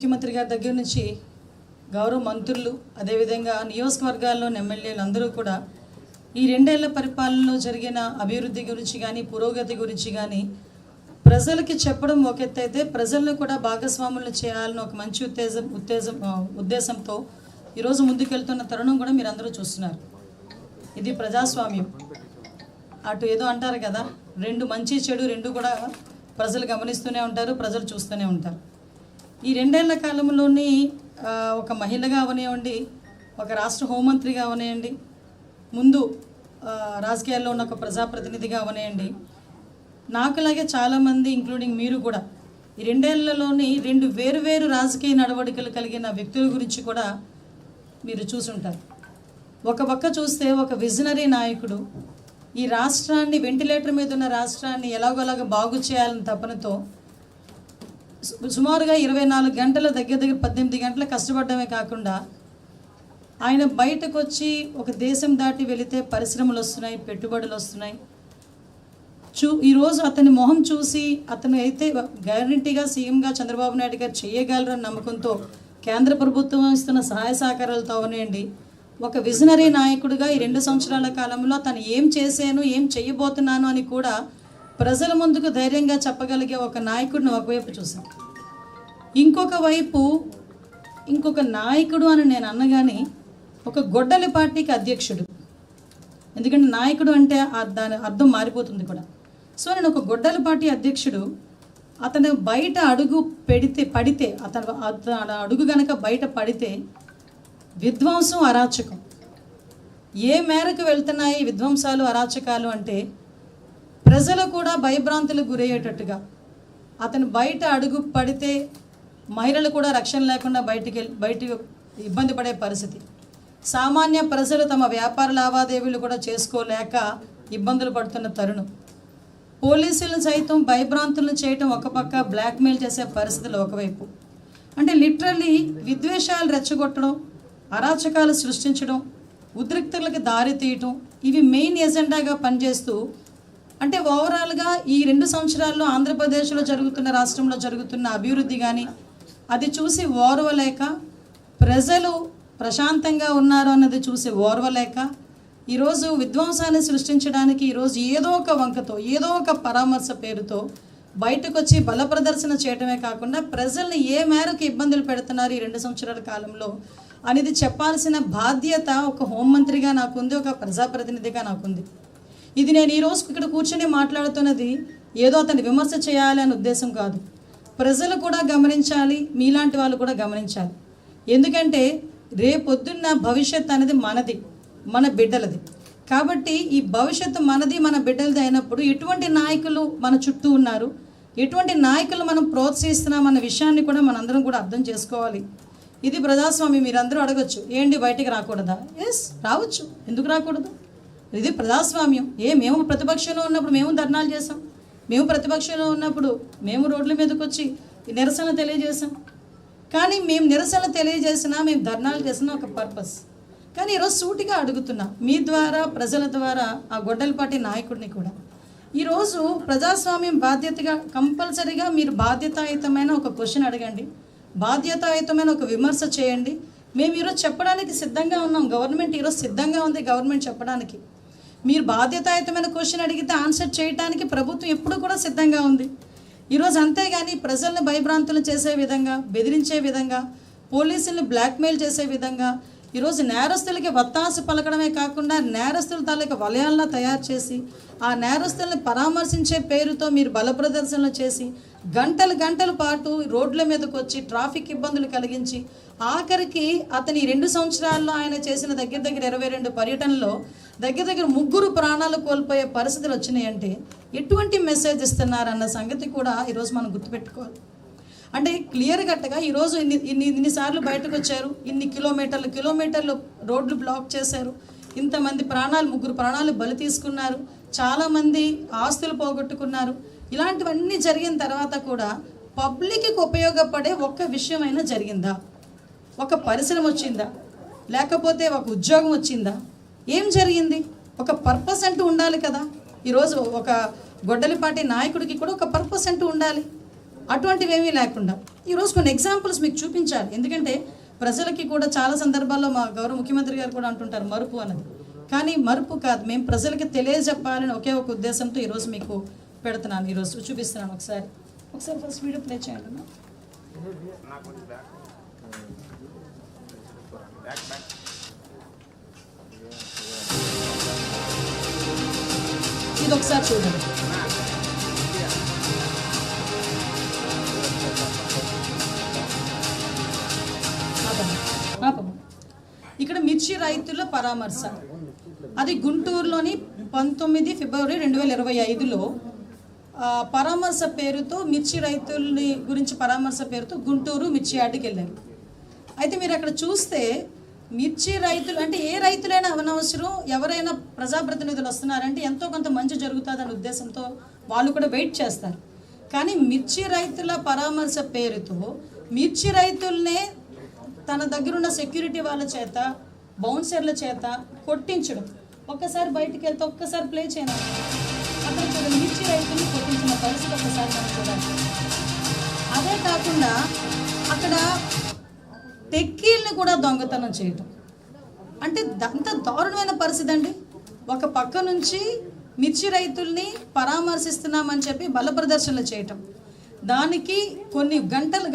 ముఖ్యమంత్రి గారి దగ్గర నుంచి గౌరవ మంత్రులు అదేవిధంగా నియోజకవర్గాల్లోని ఎమ్మెల్యేలు అందరూ కూడా ఈ 2 ఏళ్ల పరిపాలనలో జరిగిన అభివృద్ధి గురించి కానీ పురోగతి గురించి కానీ ప్రజలకి చెప్పడం ఒక ఎత్తు అయితే ప్రజలను కూడా భాగస్వాములను చేయాలని ఒక మంచి ఉద్దేశంతో ఈరోజు ముందుకెళ్తున్న తరుణం కూడా మీరు అందరూ చూస్తున్నారు. ఇది ప్రజాస్వామ్యం. అటు ఏదో అంటారు కదా, 2 మంచి చెడు 2 కూడా ప్రజలు గమనిస్తూనే ఉంటారు, ప్రజలు చూస్తూనే ఉంటారు. ఈ 2 ఏళ్ల కాలంలోని ఒక మహిళగా అవనివ్వండి, ఒక రాష్ట్ర హోంమంత్రిగా అవనివ్వండి, ముందు రాజకీయాల్లో ఉన్న ఒక ప్రజాప్రతినిధిగా అవనివ్వండి, నాకులాగే చాలామంది ఇంక్లూడింగ్ మీరు కూడా ఈ 2 ఏళ్లలోని 2 వేరు రాజకీయ నడవడికలు కలిగిన వ్యక్తుల గురించి కూడా మీరు చూసుంటారు. ఒక పక్క చూస్తే ఒక విజనరీ నాయకుడు ఈ రాష్ట్రాన్ని, వెంటిలేటర్ మీద ఉన్న రాష్ట్రాన్ని ఎలాగోలాగా బాగు చేయాలని తపనతో సుమారుగా 24 గంటల దగ్గర 18 గంటల కష్టపడమే కాకుండా ఆయన బయటకు వచ్చి ఒక దేశం దాటి వెళితే పరిశ్రమలు వస్తున్నాయి, పెట్టుబడులు వస్తున్నాయి. ఈరోజు అతని మొహం చూసి అతను అయితే గ్యారంటీగా సీఎంగా చంద్రబాబు నాయుడు గారు చేయగలరని నమ్మకంతో కేంద్ర ప్రభుత్వం ఇస్తున్న సహాయ సహకారాలతో అవనండి, ఒక విజనరీ నాయకుడిగా ఈ 2 సంవత్సరాల కాలంలో తను ఏం చేశాను, ఏం చేయబోతున్నాను అని కూడా ప్రజల ముందుకు ధైర్యంగా చెప్పగలిగే ఒక నాయకుడిని ఒకవైపు చూశాను. ఇంకొక వైపు ఇంకొక నాయకుడు అని నేను అన్నగానే ఒక గొడ్డలి పార్టీకి అధ్యక్షుడు. ఎందుకంటే నాయకుడు అంటే దాని అర్థం మారిపోతుంది కూడా. సో నేను ఒక గొడ్డలి పార్టీ అధ్యక్షుడు, అతను బయట అడుగు పడితే అతను అడుగు గనక బయట పడితే విధ్వంసం, అరాచకం ఏ మేరకు వెళ్తున్నాయి విధ్వంసాలు, అరాచకాలు అంటే ప్రజలు కూడా భయభ్రాంతులకు గురయ్యేటట్టుగా అతను బయట అడుగు పడితే మహిళలు కూడా రక్షణ లేకుండా బయటికి ఇబ్బంది పడే పరిస్థితి. సామాన్య ప్రజలు తమ వ్యాపార లావాదేవీలు కూడా చేసుకోలేక ఇబ్బందులు పడుతున్న తరుణం. పోలీసులను సైతం భయభ్రాంతులను చేయటం ఒక పక్క, బ్లాక్మెయిల్ చేసే పరిస్థితులు ఒకవైపు. అంటే లిటరల్లీ విద్వేషాలు రెచ్చగొట్టడం, అరాచకాలు సృష్టించడం, ఉద్రిక్తలకు దారి తీయటం, ఇవి మెయిన్ ఎజెండాగా పనిచేస్తూ అంటే ఓవరాల్గా ఈ 2 సంవత్సరాల్లో ఆంధ్రప్రదేశ్లో జరుగుతున్న, రాష్ట్రంలో జరుగుతున్న అభివృద్ధి కానీ అది చూసి ఓర్వలేక, ప్రజలు ప్రశాంతంగా ఉన్నారు అన్నది చూసి ఓర్వలేక ఈరోజు విధ్వంసాన్ని సృష్టించడానికి ఈరోజు ఏదో ఒక వంకతో, ఏదో ఒక పరామర్శ పేరుతో బయటకు వచ్చి బల ప్రదర్శన చేయడమే కాకుండా ప్రజల్ని ఏ మేరకు ఇబ్బందులు పెడుతున్నారు ఈ 2 సంవత్సరాల కాలంలో అనేది చెప్పాల్సిన బాధ్యత ఒక హోంమంత్రిగా నాకుంది, ఒక ప్రజాప్రతినిధిగా నాకుంది. ఇది నేను ఈరోజు ఇక్కడ కూర్చొని మాట్లాడుతున్నది ఏదో అతన్ని విమర్శ చేయాలి అనే ఉద్దేశం కాదు. ప్రజలు కూడా గమనించాలి, మీలాంటి వాళ్ళు కూడా గమనించాలి. ఎందుకంటే రేపొద్దున్న భవిష్యత్తు అనేది మనది, మన బిడ్డలది. కాబట్టి ఈ భవిష్యత్తు మనది, మన బిడ్డలది అయినప్పుడు ఎటువంటి నాయకులు మన చుట్టూ ఉన్నారు, ఎటువంటి నాయకులు మనం ప్రోత్సహిస్తున్నాం అన్న విషయాన్ని కూడా మనందరం కూడా అర్థం చేసుకోవాలి. ఇది ప్రజాస్వామ్యం. మీరందరూ అడగచ్చు, ఏంటి బయటికి రాకూడదా? ఎస్, రావచ్చు, ఎందుకు రాకూడదు? ఇది ప్రజాస్వామ్యం. మేము ప్రతిపక్షంలో ఉన్నప్పుడు మేము ధర్నాలు చేసాం, మేము ప్రతిపక్షంలో ఉన్నప్పుడు మేము రోడ్ల మీదకి వచ్చి నిరసన తెలియజేసాం. కానీ మేము నిరసన తెలియజేసినా, మేము ధర్నాలు చేసిన ఒక పర్పస్. కానీ ఈరోజు సూటిగా అడుగుతున్నా మీ ద్వారా, ప్రజల ద్వారా ఆ గొడ్డలపాటి నాయకుడిని కూడా ఈరోజు ప్రజాస్వామ్యం బాధ్యతగా కంపల్సరీగా మీరు బాధ్యతాయుతమైన ఒక క్వశ్చన్ అడగండి, బాధ్యతాయుతమైన ఒక విమర్శ చేయండి. మేము ఈరోజు చెప్పడానికి సిద్ధంగా ఉన్నాం, గవర్నమెంట్ ఈరోజు సిద్ధంగా ఉంది గవర్నమెంట్ చెప్పడానికి. మీరు బాధ్యతాయుతమైన క్వశ్చన్ అడిగితే ఆన్సర్ చేయడానికి ప్రభుత్వం ఎప్పుడు కూడా సిద్ధంగా ఉంది ఈరోజు. అంతేగాని ప్రజలను భయభ్రాంతులు చేసే విధంగా, బెదిరించే విధంగా, పోలీసులను బ్లాక్మెయిల్ చేసే విధంగా ఈరోజు నేరస్తులకి వత్తాసు పలకడమే కాకుండా నేరస్తుల తాలూకా వలయాలను తయారు చేసి ఆ నేరస్తులను పరామర్శించే పేరుతో మీరు బల ప్రదర్శనలు చేసి గంటల పాటు రోడ్ల మీదకి వచ్చి ట్రాఫిక్ ఇబ్బందులు కలిగించి ఆఖరికి అతని 2 సంవత్సరాల్లో ఆయన చేసిన దగ్గర 22 పర్యటనలో దగ్గర 3 ప్రాణాలు కోల్పోయే పరిస్థితులు వచ్చినాయంటే ఎటువంటి మెసేజ్ ఇస్తున్నారన్న సంగతి కూడా ఈరోజు మనం గుర్తుపెట్టుకోవాలి. అంటే క్లియర్ కట్గా ఈరోజు ఇన్నిసార్లు బయటకు వచ్చారు, ఇన్ని కిలోమీటర్లు రోడ్లు బ్లాక్ చేశారు, ఇంతమంది ప్రాణాలు, 3 ప్రాణాలు బలి తీసుకున్నారు, చాలామంది ఆస్తులు పోగొట్టుకున్నారు. ఇలాంటివన్నీ జరిగిన తర్వాత కూడా పబ్లిక్కి ఉపయోగపడే ఒక్క విషయమైనా జరిగిందా? ఒక పరిశ్రమ వచ్చిందా? లేకపోతే ఒక ఉద్యోగం వచ్చిందా? ఏం జరిగింది? ఒక పర్పస్ అంటూ ఉండాలి కదా. ఈరోజు ఒక గొడ్డలిపాటి నాయకుడికి కూడా ఒక పర్పస్ అంటూ ఉండాలి. అటువంటివి ఏమీ లేకుండా ఈరోజు కొన్ని ఎగ్జాంపుల్స్ మీకు చూపించాలి. ఎందుకంటే ప్రజలకి కూడా చాలా సందర్భాల్లో మా గౌరవ ముఖ్యమంత్రి గారు కూడా అంటుంటారు మరుపు అన్నది. కానీ మరుపు కాదు, మేము ప్రజలకి తెలియజెప్పాలని ఒకే ఒక ఉద్దేశంతో ఈరోజు మీకు పెడుతున్నాను, ఈరోజు చూపిస్తున్నాను. ఒకసారి ఫస్ట్ వీడియో ప్లే చేయండి అమ్మా. ఇది ఒకసారి చూడండి. ఇక్కడ మిర్చి రైతుల పరామర్శ, అది గుంటూరులోని 19 ఫిబ్రవరి 2025లో పరామర్శ పేరుతో మిర్చి రైతుల్ని గురించి పరామర్శ పేరుతో గుంటూరు మిర్చి యార్డుకి వెళ్ళారు. అయితే మీరు అక్కడ చూస్తే మిర్చి రైతులు అంటే ఏ రైతులైనా అవనవసరం, ఎవరైనా ప్రజాప్రతినిధులు వస్తున్నారంటే ఎంతో కొంత మంచి జరుగుతుందనే ఉద్దేశంతో వాళ్ళు కూడా వెయిట్ చేస్తారు. కానీ మిర్చి రైతుల పరామర్శ పేరుతో మిర్చి రైతుల్నే తన దగ్గరున్న సెక్యూరిటీ వాళ్ళ చేత, బౌన్సర్ల చేత కొట్టించడం. ఒక్కసారి బయటికి వెళ్తే ఒక్కసారి ప్లే చేయను అక్కడ చూడండి, మిర్చి రైతుల్ని కొట్టించిన పరిస్థితి ఒక్కసారి మనం చూడాలి. అదే కాకుండా అక్కడ టెక్కీల్ని కూడా దొంగతనం చేయటం అంటే అంత దారుణమైన పరిస్థితి అండి. ఒక పక్క నుంచి మిర్చి రైతుల్ని పరామర్శిస్తున్నామని చెప్పి బల ప్రదర్శనలు చేయటం, దానికి కొన్ని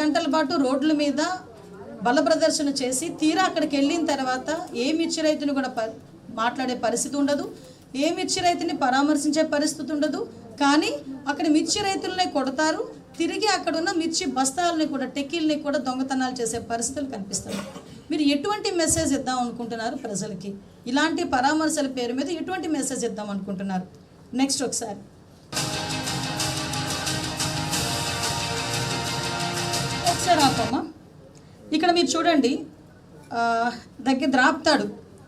గంటల పాటు రోడ్ల మీద బల ప్రదర్శన చేసి తీరా అక్కడికి వెళ్ళిన తర్వాత ఏ మిర్చి రైతుని కూడా మాట్లాడే పరిస్థితి ఉండదు, ఏ మిర్చి రైతుని పరామర్శించే పరిస్థితి ఉండదు. కానీ అక్కడ మిర్చి రైతులనే కొడతారు, తిరిగి అక్కడ ఉన్న మిర్చి బస్తాలని కూడా, టెక్కీల్ని కూడా దొంగతనాలు చేసే పరిస్థితులు కనిపిస్తాయి. మీరు ఎటువంటి మెసేజ్ ఇద్దాం అనుకుంటున్నారు ప్రజలకి? ఇలాంటి పరామర్శల పేరు మీద ఎటువంటి మెసేజ్ ఇద్దాం అనుకుంటున్నారు? నెక్స్ట్ ఒకసారి ఆపమ్మా. ఇక్కడ మీరు చూడండి, దగ్గర ద్రాప్తాడు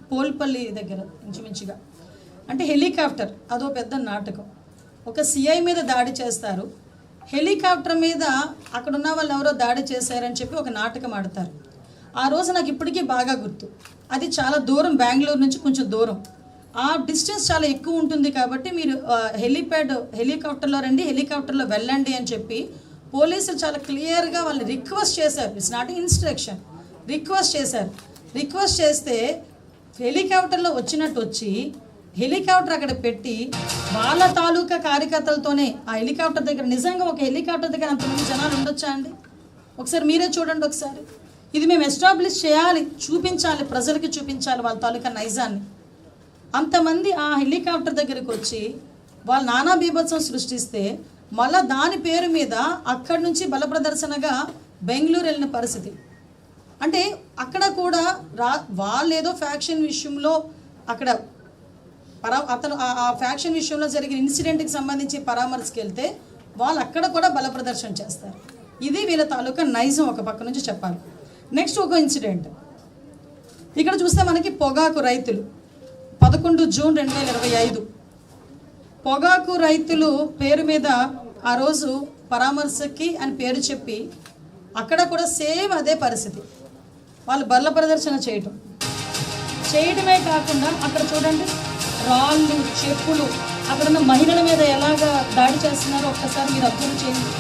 పోల్పల్లి దగ్గర ఇంచుమించుగా అంటే హెలికాప్టర్, అదో పెద్ద నాటకం. ఒక సిఐ మీద దాడి చేస్తారు, హెలికాప్టర్ మీద అక్కడ ఉన్న వాళ్ళు ఎవరో దాడి చేశారని చెప్పి ఒక నాటకం ఆడతారు. ఆ రోజు నాకు ఇప్పటికీ బాగా గుర్తు. అది చాలా దూరం, బెంగళూరు నుంచి కొంచెం దూరం, ఆ డిస్టెన్స్ చాలా ఎక్కువ ఉంటుంది. కాబట్టి మీరు హెలికాప్టర్లో రండి, హెలికాప్టర్లో వెళ్ళండి అని చెప్పి పోలీసులు చాలా క్లియర్గా వాళ్ళని రిక్వెస్ట్ చేశారు. ఇట్స్ నాట్ ఇన్స్ట్రక్షన్, రిక్వెస్ట్ చేశారు. రిక్వెస్ట్ చేస్తే హెలికాప్టర్లో వచ్చినట్టు వచ్చి హెలికాప్టర్ అక్కడ పెట్టి వాళ్ళ తాలూకా కార్యకర్తలతోనే ఆ హెలికాప్టర్ దగ్గర, నిజంగా ఒక హెలికాప్టర్ దగ్గర అంతమంది జనాలు ఉండొచ్చా అండి? ఒకసారి మీరే చూడండి ఒకసారి. ఇది మేము ఎస్టాబ్లిష్ చేయాలి, చూపించాలి, ప్రజలకి చూపించాలి వాళ్ళ తాలూకా నైజాన్ని. అంతమంది ఆ హెలికాప్టర్ దగ్గరికి వచ్చి వాళ్ళు నానా బీభత్సం సృష్టిస్తే మళ్ళీ దాని పేరు మీద అక్కడి నుంచి బల ప్రదర్శనగా బెంగళూరు వెళ్ళిన పరిస్థితి. అంటే అక్కడ కూడా వాళ్ళు ఏదో ఫ్యాక్షన్ విషయంలో అక్కడ అతను ఆ ఫ్యాక్షన్ విషయంలో జరిగిన ఇన్సిడెంట్కి సంబంధించి పరామర్శకి వెళ్తే వాళ్ళు అక్కడ కూడా బల ప్రదర్శన చేస్తారు. ఇది వీళ్ళ తాలూకా నైజం ఒక పక్క నుంచి చెప్పాలి. నెక్స్ట్ ఒక ఇన్సిడెంట్ ఇక్కడ చూస్తే మనకి పొగాకు రైతులు 11 జూన్ 2025 పొగాకు రైతులు పేరు మీద ఆ రోజు పరామర్శకి అని పేరు చెప్పి అక్కడ కూడా సేమ్ అదే పరిస్థితి, వాళ్ళు బల్ల ప్రదర్శన చేయటమే కాకుండా అక్కడ చూడండి రాళ్ళు, చెప్పులు, అక్కడ ఉన్న మహిళల మీద ఎలాగా దాడి చేస్తున్నారో ఒక్కసారి మీరు అబ్జర్వ్ చేయండి.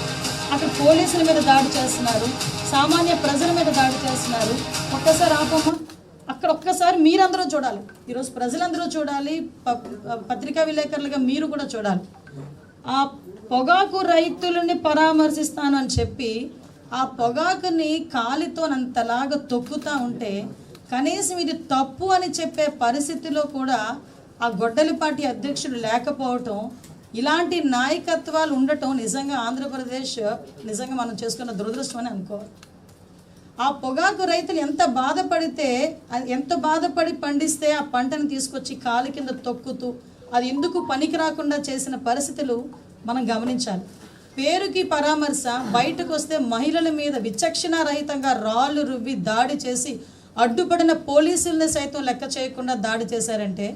అక్కడ పోలీసుల మీద దాడి చేస్తున్నారు, సామాన్య ప్రజల మీద దాడి చేస్తున్నారు. ఒక్కసారి ఆపమ్మా, అక్కడ ఒక్కసారి మీరందరూ చూడాలి, ఈరోజు ప్రజలందరూ చూడాలి, పత్రికా విలేకరులుగా మీరు కూడా చూడాలి. ఆ పొగాకు రైతులని పరామర్శిస్తాను అని చెప్పి ఆ పొగాకుని కాలితోనంతలాగా తొక్కుతూ ఉంటే కనీసం ఇది తప్పు అని చెప్పే పరిస్థితిలో కూడా ఆ గొడ్డలిపాటి అధ్యక్షుడు లేకపోవటం, ఇలాంటి నాయకత్వాలు ఉండటం నిజంగా ఆంధ్రప్రదేశ్ నిజంగా మనం చేసుకున్న దురదృష్టం అని అనుకోవాలి. ఆ పొగాకు రైతులు ఎంత బాధపడి పండిస్తే ఆ పంటను తీసుకొచ్చి కాలు కింద తొక్కుతూ అది ఎందుకు పనికి రాకుండా చేసిన పరిస్థితులు మనం గమనించాలి. పేరుకి పరామర్శ, బయటకు వస్తే మహిళల మీద విచక్షణారహితంగా రాళ్ళు రువ్వి దాడి చేసి అడ్డుపడిన పోలీసుల్ని సైతం లెక్క చేయకుండా దాడి చేశారంటే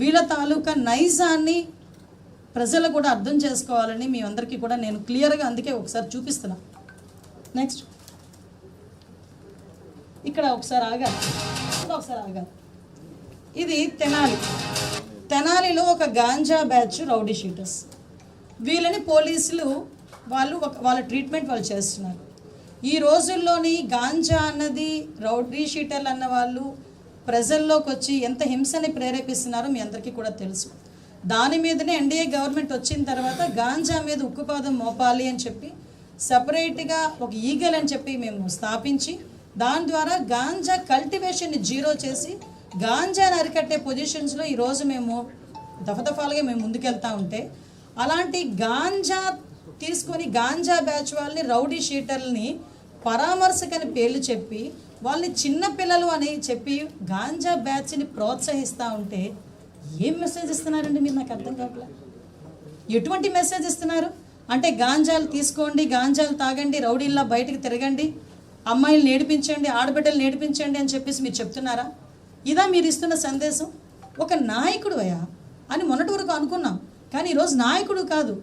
వీళ్ళ తాలూకా నైజాన్ని ప్రజలు కూడా అర్థం చేసుకోవాలని మీ అందరికీ కూడా నేను క్లియర్గా అందుకే ఒకసారి చూపిస్తున్నా. నెక్స్ట్ ఇక్కడ ఒకసారి ఆగాలి. ఇది తెనాలిలో ఒక గాంజా బ్యాచ్ రౌడీ షీటర్స్. వీళ్ళని పోలీసులు వాళ్ళ ట్రీట్మెంట్ వాళ్ళు చేస్తున్నారు. ఈ రోజుల్లోని గాంజా అన్నది రౌడీ షీటర్లు అన్న వాళ్ళు ప్రజల్లోకి వచ్చి ఎంత హింసని ప్రేరేపిస్తున్నారో మీ అందరికీ కూడా తెలుసు. దాని మీదనే ఎన్డీఏ గవర్నమెంట్ వచ్చిన తర్వాత గాంజా మీద ఉక్కుపాదం మోపాలి అని చెప్పి సపరేట్గా ఒక ఈగల్ అని చెప్పి మేము స్థాపించి దాని ద్వారా గాంజా కల్టివేషన్ని జీరో చేసి గాంజాని అరికట్టే పొజిషన్స్లో ఈరోజు మేము దఫదఫాలుగా మేము ముందుకెళ్తూ ఉంటే, అలాంటి గాంజా తీసుకొని గాంజా బ్యాచ్ వాళ్ళని రౌడీ షీటర్లని పరామర్శకని పేర్లు చెప్పి వాళ్ళని చిన్నపిల్లలు అని చెప్పి గాంజా బ్యాచ్ని ప్రోత్సహిస్తూ ఉంటే ఏం మెసేజ్ ఇస్తున్నారండి మీరు? నాకు అర్థం కావట్లేదు. ఎటువంటి మెసేజ్ ఇస్తున్నారు అంటే గాంజాలు తీసుకోండి, గాంజాలు తాగండి, రౌడీల్లా బయటకు తిరగండి, అమ్మాయిలు నేర్పించండి, ఆడబిడ్డలు నేర్పించండి అని చెప్పేసి మీరు చెప్తున్నారా? ఇదా మీరు ఇస్తున్న సందేశం? ఒక నాయకుడు అయ్యా అని మొన్నటి వరకు అనుకున్నాం, కానీ ఈరోజు నాయకుడు కాదు,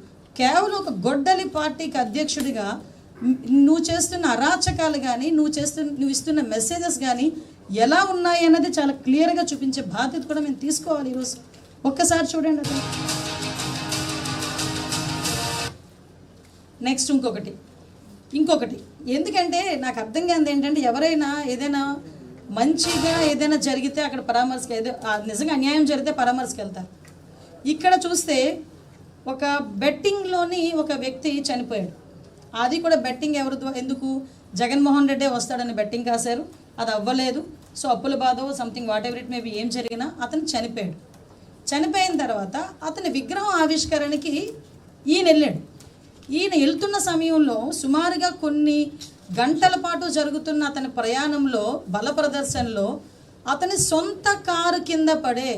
కేవలం ఒక గొడ్డలి పార్టీకి అధ్యక్షుడిగా నువ్వు చేస్తున్న అరాచకాలు కానీ నువ్వు ఇస్తున్న మెసేజెస్ కానీ ఎలా ఉన్నాయి అన్నది చాలా క్లియర్గా చూపించే బాధ్యత కూడా మేము తీసుకోవాలి. ఈరోజు ఒక్కసారి చూడండి అతను. నెక్స్ట్ ఇంకొకటి ఎందుకంటే నాకు అర్థం కాదు ఏంటంటే, ఎవరైనా ఏదైనా మంచిగా ఏదైనా జరిగితే అక్కడ పరామర్శకి, నిజంగా అన్యాయం జరిగితే పరామర్శకి వెళ్తారు. ఇక్కడ చూస్తే ఒక బెట్టింగ్లోని ఒక వ్యక్తి చనిపోయాడు. అది కూడా బెట్టింగ్ ఎందుకు జగన్మోహన్ రెడ్డి వస్తాడని బెట్టింగ్ కాశారు, అది అవ్వలేదు. సో అప్పుల బాధో something whatever it maybe ఏం జరిగినా అతను చనిపోయాడు. చనిపోయిన తర్వాత అతని విగ్రహం ఆవిష్కరణకి ఈయన వెళ్ళాడు. ఈయన వెళ్తున్న సమయంలో సుమారుగా కొన్ని గంటల పాటు జరుగుతున్న అతని ప్రయాణంలో బల ప్రదర్శనలో అతని సొంత కారు కింద పడే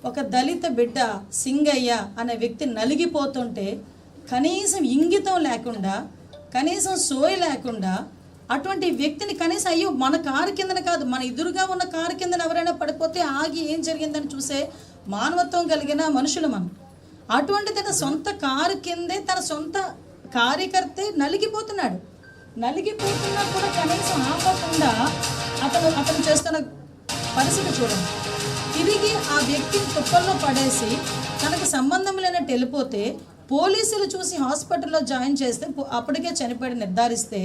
ఒక దళిత బిడ్డ సింగయ్య అనే వ్యక్తి నలిగిపోతుంటే కనీసం ఇంగితం లేకుండా, కనీసం సోయి లేకుండా అటువంటి వ్యక్తిని కనీసం అయ్యో మన కారు కిందన కాదు, మన ఎదురుగా ఉన్న కారు కిందన ఎవరైనా పడిపోతే ఆగి ఏం జరిగిందని చూసే మానవత్వం కలిగిన మనుషులు మనం. అటువంటి తన సొంత కారు కిందే తన సొంత కార్యకర్తే నలిగిపోతున్నా కూడా కనీసం ఆపకుండా అతను చేస్తున్న పరిస్థితి చూడండి. తిరిగి ఆ వ్యక్తిని తుప్పల్లో పడేసి తనకు సంబంధం లేనట్టు వెళ్ళిపోతే పోలీసులు చూసి హాస్పిటల్లో జాయిన్ చేస్తే అప్పటికే చనిపోయి నిర్ధారిస్తే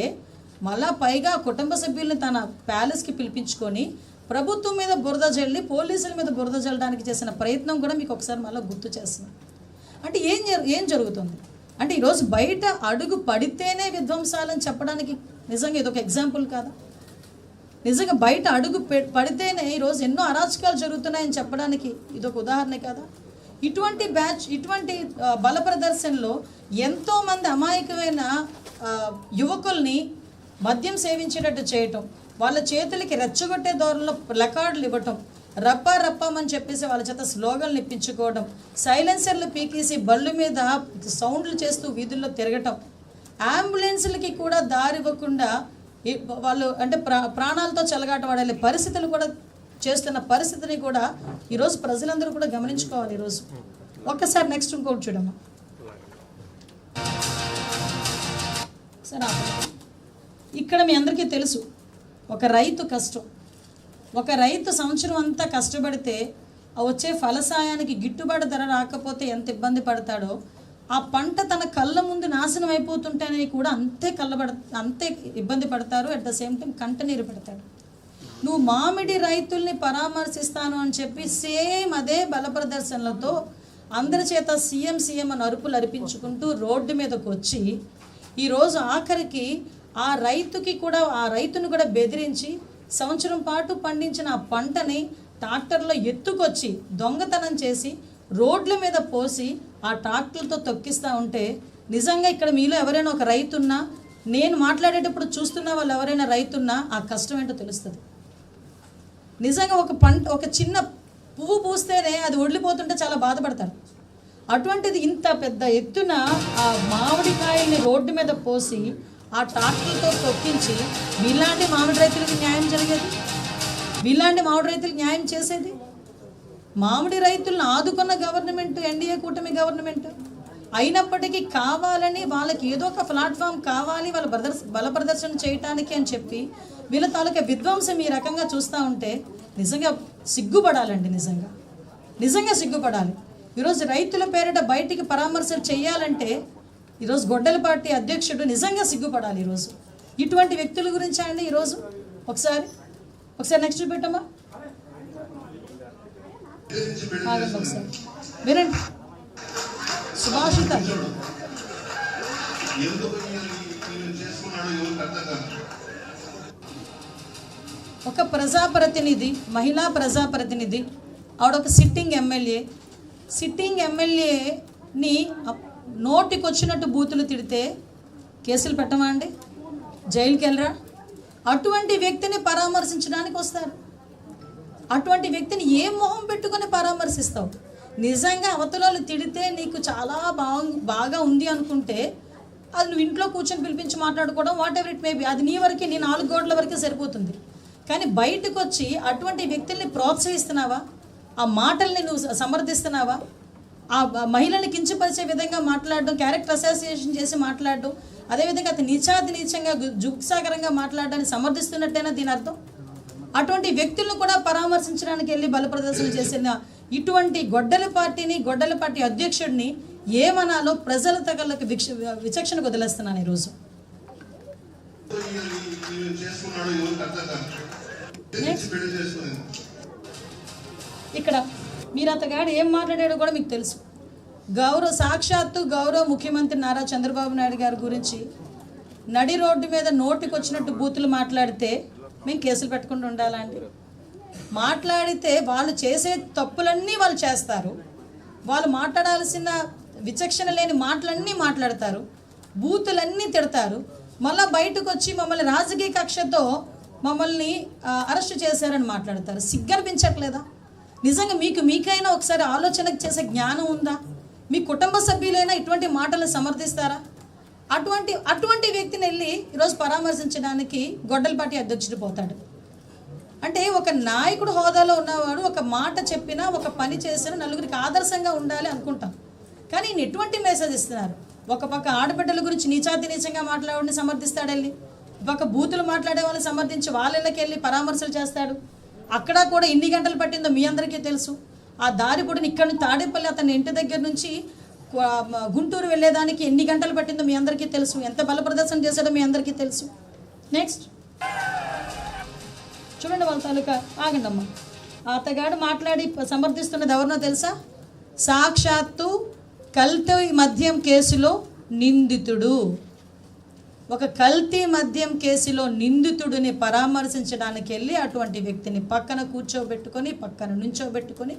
మళ్ళా పైగా కుటుంబ సభ్యుల్ని తన ప్యాలెస్కి పిలిపించుకొని ప్రభుత్వం మీద బురద జల్లి పోలీసుల మీద బురద జల్లడానికి చేసిన ప్రయత్నం కూడా మీకు ఒకసారి మళ్ళీ గుర్తు చేస్తున్నాం. అంటే ఏం జరుగుతుంది అంటే ఈరోజు బయట అడుగు పడితేనే విధ్వంసాలని చెప్పడానికి నిజంగా ఇదొక ఎగ్జాంపుల్ కాదా? నిజంగా బయట అడుగు పడితేనే ఈరోజు ఎన్నో అరాచకాలు జరుగుతున్నాయని చెప్పడానికి ఇదొక ఉదాహరణ కాదా? ఇటువంటి బల ప్రదర్శనలో ఎంతోమంది అమాయకమైన యువకుల్ని మద్యం సేవించేటట్టు చేయటం, వాళ్ళ చేతులకి రెచ్చగొట్టే ధోరణిలో ప్లకార్డులు ఇవ్వటం, రప్పమని చెప్పేసి వాళ్ళ చేత స్లోగన్లు ఇప్పించుకోవడం, సైలెన్సర్లు పీకేసి బళ్ళు మీద సౌండ్లు చేస్తూ వీధుల్లో తిరగటం, అంబులెన్సులకి కూడా దారి ఇవ్వకుండా వాళ్ళు అంటే ప్రాణాలతో చెలగాటవాడే పరిస్థితులు కూడా చేస్తున్న పరిస్థితిని కూడా ఈరోజు ప్రజలందరూ కూడా గమనించుకోవాలి. ఈరోజు ఒక్కసారి నెక్స్ట్ ఇంకోటి చూడమ్మా. సరే, ఇక్కడ మీ అందరికీ తెలుసు ఒక రైతు కష్టం. ఒక రైతు సంవత్సరం అంతా కష్టపడితే వచ్చే ఫలసాయానికి గిట్టుబాటు ధర రాకపోతే ఎంత ఇబ్బంది పడతాడో, ఆ పంట తన కళ్ళ ముందు నాశనం అయిపోతుంటేనే కూడా అంతే ఇబ్బంది పడతారు. అట్ ద సేమ్ టైం కంటనీరు పెడతాడు. నువ్వు మామిడి రైతుల్ని పరామర్శిస్తాను అని చెప్పి సేమ్ అదే బల ప్రదర్శనలతో అందరి చేత సీఎం అని అరుపులు అరిపించుకుంటూ రోడ్డు మీదకు వచ్చి ఈరోజు ఆఖరికి ఆ రైతును కూడా బెదిరించి సంవత్సరం పాటు పండించిన ఆ పంటని ట్రాక్టర్లో ఎత్తుకొచ్చి దొంగతనం చేసి రోడ్ల మీద పోసి ఆ ట్రాక్టర్లతో తొక్కిస్తూ ఉంటే నిజంగా ఇక్కడ మీలో ఎవరైనా ఒక రైతున్నా, నేను మాట్లాడేటప్పుడు చూస్తున్న వాళ్ళు ఎవరైనా రైతున్నా ఆ కష్టం ఏంటో తెలుస్తుంది. నిజంగా ఒక చిన్న పువ్వు పూస్తేనే అది వదిలిపోతుంటే చాలా బాధపడతారు. అటువంటిది ఇంత పెద్ద ఎత్తున ఆ మామిడికాయల్ని రోడ్డు మీద పోసి ఆ ట్రాక్టర్లతో తొక్కించి వీళ్ళాంటి మామిడి రైతులకు న్యాయం జరిగేది, వీళ్ళాంటి మామిడి రైతులకు న్యాయం చేసేది. మామిడి రైతులను ఆదుకున్న గవర్నమెంట్ ఎన్డీఏ కూటమి గవర్నమెంట్ అయినప్పటికీ కావాలని వాళ్ళకి ఏదో ఒక ప్లాట్ఫామ్ కావాలి వాళ్ళ బల ప్రదర్శన చేయటానికి అని చెప్పి వీళ్ళ తాలూకా విధ్వంసం ఈ రకంగా చూస్తూ ఉంటే నిజంగా సిగ్గుపడాలండి. నిజంగా సిగ్గుపడాలి. ఈరోజు రైతుల పేరిట బయటికి పరామర్శలు చేయాలంటే ఈరోజు గొడ్డలి పార్టీ అధ్యక్షుడు నిజంగా సిగ్గుపడాలి. ఈరోజు ఇటువంటి వ్యక్తుల గురించి అండి ఈరోజు ఒకసారి నెక్స్ట్ చూపెట్టమ్మా, ఆగండి ఒకసారి వినండి. సుభాషిత ఒక ప్రజాప్రతినిధి, మహిళా ప్రజాప్రతినిధి, ఆవిడ ఒక సిట్టింగ్ ఎమ్మెల్యేని నోటికి వచ్చినట్టు బూతులు తిడితే కేసులు పెట్టమా అండి? జైలుకి వెళ్ళరా? అటువంటి వ్యక్తిని పరామర్శించడానికి వస్తారు. అటువంటి వ్యక్తిని ఏ మొహం పెట్టుకొని పరామర్శిస్తావు? నిజంగా అవతలలో తిడితే నీకు చాలా బాగా ఉంది అనుకుంటే అది నువ్వు ఇంట్లో కూర్చొని పిలిపించి మాట్లాడుకోవడం, what ever it may be, అది నీ వరకే, నీ 4 గోడల వరకే సరిపోతుంది. కానీ బయటకు వచ్చి అటువంటి వ్యక్తుల్ని ప్రోత్సహిస్తున్నావా? ఆ మాటల్ని నువ్వు సమర్థిస్తున్నావా? ఆ మహిళని కించపరిచే విధంగా మాట్లాడడం, క్యారెక్టర్ అసోసియేషన్ చేసి మాట్లాడడం, అదేవిధంగా అతను నీచంగా జుగ్సాకరంగా మాట్లాడడాన్ని సమర్థిస్తున్నట్టేనా దీని అర్థం? అటువంటి వ్యక్తులను కూడా పరామర్శించడానికి వెళ్ళి బల ప్రదర్శన చేసిన ఇటువంటి గొడ్డలి పార్టీ అధ్యక్షుడిని ఏమనాలో ప్రజల తగలకు విచక్షణకు వదిలేస్తున్నాను ఈరోజు. ఇక్కడ మీరు అతగాడు ఏం మాట్లాడాడో కూడా మీకు తెలుసు. సాక్షాత్తు గౌరవ ముఖ్యమంత్రి నారా చంద్రబాబు నాయుడు గారి గురించి నడి రోడ్డు మీద నోటికి వచ్చినట్టు బూతులు మాట్లాడితే మేము కేసులు పెట్టకుండా ఉండాలండి? మాట్లాడితే వాళ్ళు చేసే తప్పులన్నీ వాళ్ళు చేస్తారు, వాళ్ళు మాట్లాడాల్సిన విచక్షణ లేని మాటలన్నీ మాట్లాడతారు, బూతులన్నీ తిడతారు, మళ్ళీ బయటకు వచ్చి మమ్మల్ని రాజకీయ కక్షతో మమ్మల్ని అరెస్ట్ చేశారని మాట్లాడతారు. సిగ్గనిపించట్లేదా? నిజంగా మీకైనా ఒకసారి ఆలోచనకు చేసే జ్ఞానం ఉందా? మీ కుటుంబ సభ్యులైనా ఇటువంటి మాటలు సమర్థిస్తారా? అటువంటి వ్యక్తిని వెళ్ళి ఈరోజు పరామర్శించడానికి గొడ్డలి పార్టీ అధ్యక్షుడు పోతాడు అంటే, ఒక నాయకుడు హోదాలో ఉన్నవాడు ఒక మాట చెప్పినా, ఒక పని చేసినా నలుగురికి ఆదర్శంగా ఉండాలి అనుకుంటాం. కానీ ఈయన ఎటువంటి మెసేజ్ ఇస్తున్నారు? ఒక పక్క ఆడబిడ్డల గురించి నీచంగా మాట్లాడే సమర్థిస్తాడు, వెళ్ళి ఒక బూతులు మాట్లాడే వాళ్ళని సమర్థించి వాళ్ళకి వెళ్ళి పరామర్శలు చేస్తాడు. అక్కడ కూడా ఎన్ని గంటలు పట్టిందో మీ అందరికీ తెలుసు. ఆ దారి పొడిని ఇక్కడ నుంచి తాడేపల్లి అతని ఇంటి దగ్గర నుంచి గుంటూరు వెళ్ళేదానికి ఎన్ని గంటలు పట్టిందో మీ అందరికీ తెలుసు. ఎంత బల ప్రదర్శన చేశాడో మీ అందరికీ తెలుసు. నెక్స్ట్ చూడండి వాళ్ళ తాలూకా. ఆగండి అమ్మ. అతగాడు మాట్లాడి సమర్థిస్తున్నది ఎవరినో తెలుసా? సాక్షాత్తు కల్తీ మద్యం కేసులో నిందితుడు. ఒక కల్తీ మద్యం కేసులో నిందితుడిని పరామర్శించడానికి వెళ్ళి అటువంటి వ్యక్తిని పక్కన కూర్చోబెట్టుకొని, పక్కన నుంచోబెట్టుకొని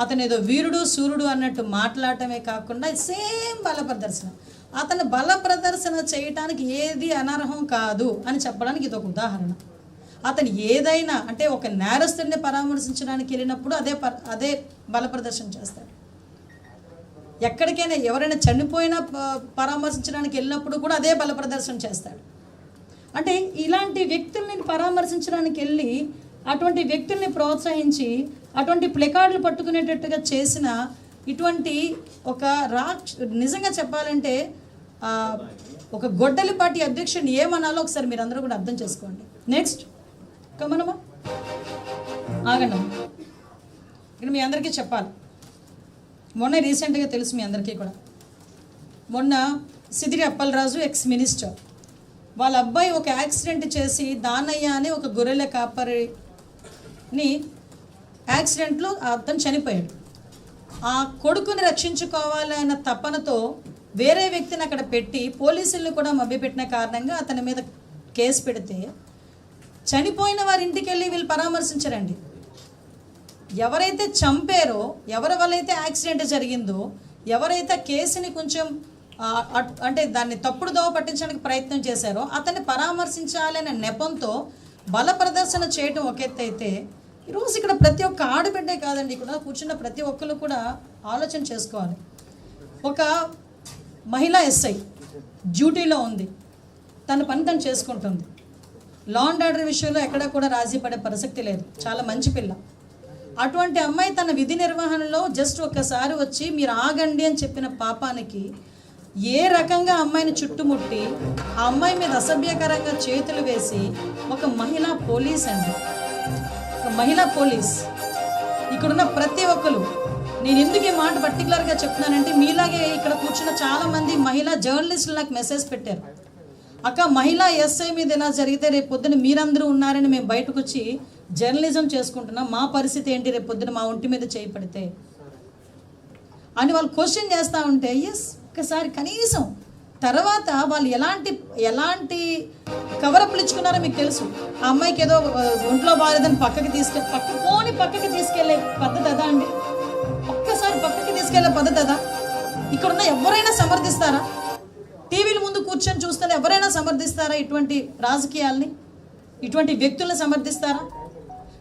అతను ఏదో వీరుడు సూర్యుడు అన్నట్టు మాట్లాడటమే కాకుండా సేమ్ బల ప్రదర్శన. అతను బల ప్రదర్శన చేయటానికి ఏది అనర్హం కాదు అని చెప్పడానికి ఇది ఒక ఉదాహరణ. అతను ఏదైనా అంటే ఒక నేరస్తుడిని పరామర్శించడానికి వెళ్ళినప్పుడు అదే బల ప్రదర్శన చేస్తాడు. ఎక్కడికైనా ఎవరైనా చనిపోయినా పరామర్శించడానికి వెళ్ళినప్పుడు కూడా అదే బల ప్రదర్శన చేస్తాడు. అంటే ఇలాంటి వ్యక్తుల్ని పరామర్శించడానికి వెళ్ళి అటువంటి వ్యక్తుల్ని ప్రోత్సహించి అటువంటి ప్లెకార్డులు పట్టుకునేటట్టుగా చేసిన ఇటువంటి ఒక నిజంగా చెప్పాలంటే ఒక గొడ్డలి పార్టీ అధ్యక్షుడిని ఏమనాలో ఒకసారి మీరు అందరూ కూడా అర్థం చేసుకోండి. నెక్స్ట్ కమనమా, ఆగండి. ఇక్కడ మీ అందరికీ చెప్పాలి. మొన్న రీసెంట్గా తెలుసు మీ అందరికీ కూడా, మొన్న సిదిరి అప్పలరాజు ఎక్స్ మినిస్టర్ వాళ్ళ అబ్బాయి ఒక యాక్సిడెంట్ చేసి దానయ్య అని ఒక గొర్రెల కాపరిని యాక్సిడెంట్లో అతను చనిపోయాడు. ఆ కొడుకుని రక్షించుకోవాలన్న తపనతో వేరే వ్యక్తిని అక్కడ పెట్టి పోలీసులను కూడా మభ్యపెట్టిన కారణంగా అతని మీద కేసు పెడితే చనిపోయిన వారి ఇంటికి వెళ్ళి వీళ్ళు పరామర్శించరండి. ఎవరైతే చంపారో, ఎవరి వల్ల అయితే యాక్సిడెంట్ జరిగిందో, ఎవరైతే కేసుని కొంచెం అంటే దాన్ని తప్పుడు దోవ పట్టించడానికి ప్రయత్నం చేశారో అతన్ని పరామర్శించాలనే నెపంతో బల ప్రదర్శన చేయడం ఒక ఎత్తు అయితే, ఈరోజు ఇక్కడ ప్రతి ఒక్క ఆడబిడ్డే కాదండి, ఇక్కడ కూర్చున్న ప్రతి ఒక్కరు కూడా ఆలోచన చేసుకోవాలి. ఒక మహిళా ఎస్ఐ డ్యూటీలో ఉంది, తన పని తను చేసుకుంటుంది. లా అండ్ ఆర్డర్ విషయంలో ఎక్కడా కూడా రాజీ పడే ప్రసక్తి లేదు, చాలా మంచి పిల్ల. అటువంటి అమ్మాయి తన విధి నిర్వహణలో జస్ట్ ఒక్కసారి వచ్చి మీరు ఆగండి అని చెప్పిన పాపానికి ఏ రకంగా అమ్మాయిని చుట్టుముట్టి ఆ అమ్మాయి మీద అసభ్యకరంగా చేతులు వేసి ఒక మహిళా పోలీస్ అండి, ఒక మహిళా పోలీస్. ఇక్కడున్న ప్రతి ఒక్కరు నేను ఎందుకు ఈ మాట పర్టికులర్గా చెప్తున్నానంటే, మీలాగే ఇక్కడ కూర్చున్న చాలామంది మహిళా జర్నలిస్టులు నాకు మెసేజ్ పెట్టారు, అక్క మహిళా ఎస్ఐ మీద ఇలా జరిగితే రేపు పొద్దున మీరందరూ ఉన్నారని మేము బయటకు వచ్చి జర్నలిజం చేసుకుంటున్నాం, మా పరిస్థితి ఏంటి రేపు పొద్దున మా ఒంటి మీద చేయి పడితే అని వాళ్ళు క్వశ్చన్ చేస్తూ ఉంటే, ఎస్ ఒకసారి కనీసం తర్వాత వాళ్ళు ఎలాంటి కవరప్లు ఇచ్చుకున్నారో మీకు తెలుసు. ఆ అమ్మాయికి ఏదో ఒంట్లో బాగాలేదని పక్కకి తీసుకెళ్లే పద్ధతి అదా అండి? ఒక్కసారి పక్కకి తీసుకెళ్లే పద్ధతి అదా? ఇక్కడున్న ఎవరైనా సమర్థిస్తారా? టీవీల ముందు కూర్చొని చూస్తే ఎవరైనా సమర్థిస్తారా ఇటువంటి రాజకీయాల్ని, ఇటువంటి వ్యక్తులను సమర్థిస్తారా?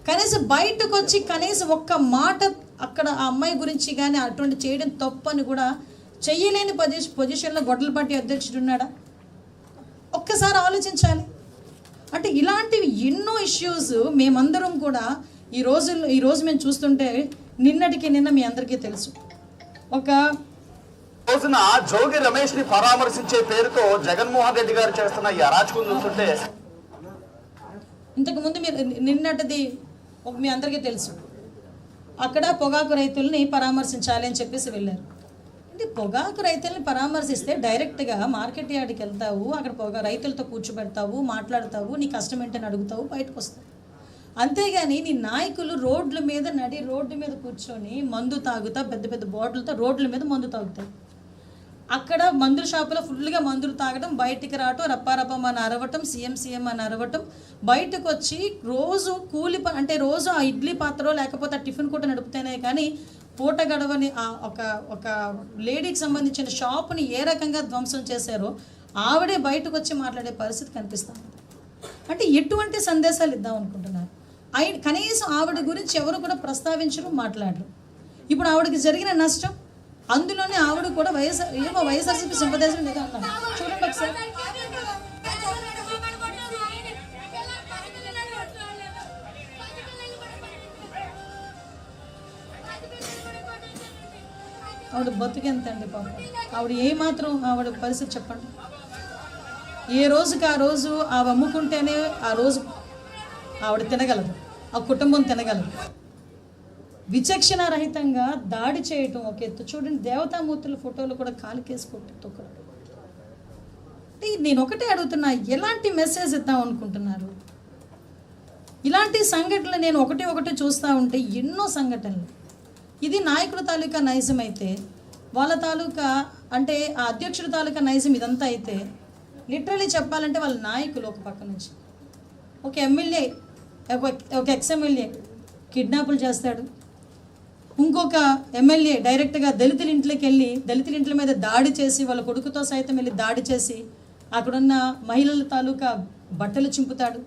కనీసం బయటకు వచ్చి కనీసం ఒక్క మాట అక్కడ ఆ అమ్మాయి గురించి కానీ అటువంటి చేయడం తప్పని కూడా చెయ్యలేని పొజిషన్లో గొడ్డలపాటి అధ్యక్షుడు ఉన్నాడా? ఒక్కసారి ఆలోచించాలి. అంటే ఇలాంటివి ఎన్నో ఇష్యూస్ మేమందరం కూడా ఈరోజు మేము చూస్తుంటే నిన్న మీ అందరికీ తెలుసు, ఒక రోజున జోగి రమేష్ ని పరామర్శించే పేరుతో జగన్మోహన్ రెడ్డి గారు చేస్తున్న ఈ అరాచకం చూస్తుంటే, ఇంతకు ముందు మీరు నిన్నటిది మీ అందరికీ తెలుసు, అక్కడ పొగాకు రైతుల్ని పరామర్శించాలి అని చెప్పేసి వెళ్ళారు. అంటే పొగాకు రైతుల్ని పరామర్శిస్తే డైరెక్ట్గా మార్కెట్ యార్డ్కి వెళ్తావు, అక్కడ రైతులతో కూర్చోబెడతావు, మాట్లాడతావు, నీ కష్టం ఏంటని అడుగుతావు, బయటకు వస్తావు. అంతేగాని నీ నాయకులు రోడ్ల మీద కూర్చొని మందు తాగుతా, పెద్ద పెద్ద బాటిల్తో రోడ్ల మీద మందు తాగుతారు. అక్కడ మందుల షాపులో ఫుల్గా మందులు తాగడం, బయటికి రావటం, రప్పారప్పం అని అరవటం, సీఎం అని అరవటం, బయటకు వచ్చి రోజు అంటే రోజు ఆ ఇడ్లీ పాత్ర లేకపోతే ఆ టిఫిన్ కూడా నడుపుతేనే కానీ పూట గడవని ఒక లేడీకి సంబంధించిన షాపుని ఏ రకంగా ధ్వంసం చేశారో ఆవిడే బయటకు వచ్చి మాట్లాడే పరిస్థితి కనిపిస్తుంది. అంటే ఎటువంటి సందేశాలు ఇద్దాం అనుకుంటున్నారు? కనీసం ఆవిడ గురించి ఎవరు కూడా ప్రస్తావించరు, మాట్లాడరు. ఇప్పుడు ఆవిడకి జరిగిన నష్టం, అందులోనే ఆవిడ కూడా వైఎస్ఆర్సీపీ సింపదేశం లేదా అన్నారు. చూడండి ఒకసారి, ఆవిడ బతుకెంతండి పాపం. ఆవిడ ఏమాత్రం ఆవిడ పరిస్థితి చెప్పండి. ఏ రోజుకి ఆ రోజు ఆవిడ అమ్ముకుంటేనే ఆ రోజు ఆవిడ తినగలదు, ఆ కుటుంబం తినగలదు. విచక్షణ రహితంగా దాడి చేయటం ఒక ఎత్తు. చూడండి, దేవతామూర్తుల ఫోటోలు కూడా కాలికేసి కొట్టి తొక్కడం. నేను ఒకటే అడుగుతున్నా, ఎలాంటి మెసేజ్ ఇద్దాం అనుకుంటున్నారు? ఇలాంటి సంఘటనలు నేను ఒకటి చూస్తూ ఉంటే ఎన్నో సంఘటనలు. ఇది నాయకుల తాలూకా నైజం అయితే, వాళ్ళ తాలూకా అంటే ఆ అధ్యక్షుడి తాలూకా నైజం ఇదంతా అయితే, లిటరలీ చెప్పాలంటే వాళ్ళ నాయకులు ఒక పక్క నుంచి ఒక ఎమ్మెల్యే, ఒక ఎక్స్-ఎమ్మెల్యే కిడ్నాపులు చేస్తాడు, ఇంకొక ఎమ్మెల్యే డైరెక్ట్గా దళితుల ఇంట్లోకి వెళ్ళి దళితుల ఇంట్ల మీద దాడి చేసి వాళ్ళ కొడుకుతో సైతం వెళ్ళి దాడి చేసి అక్కడున్న మహిళల తాలూకా బట్టలు చింపుతాడు.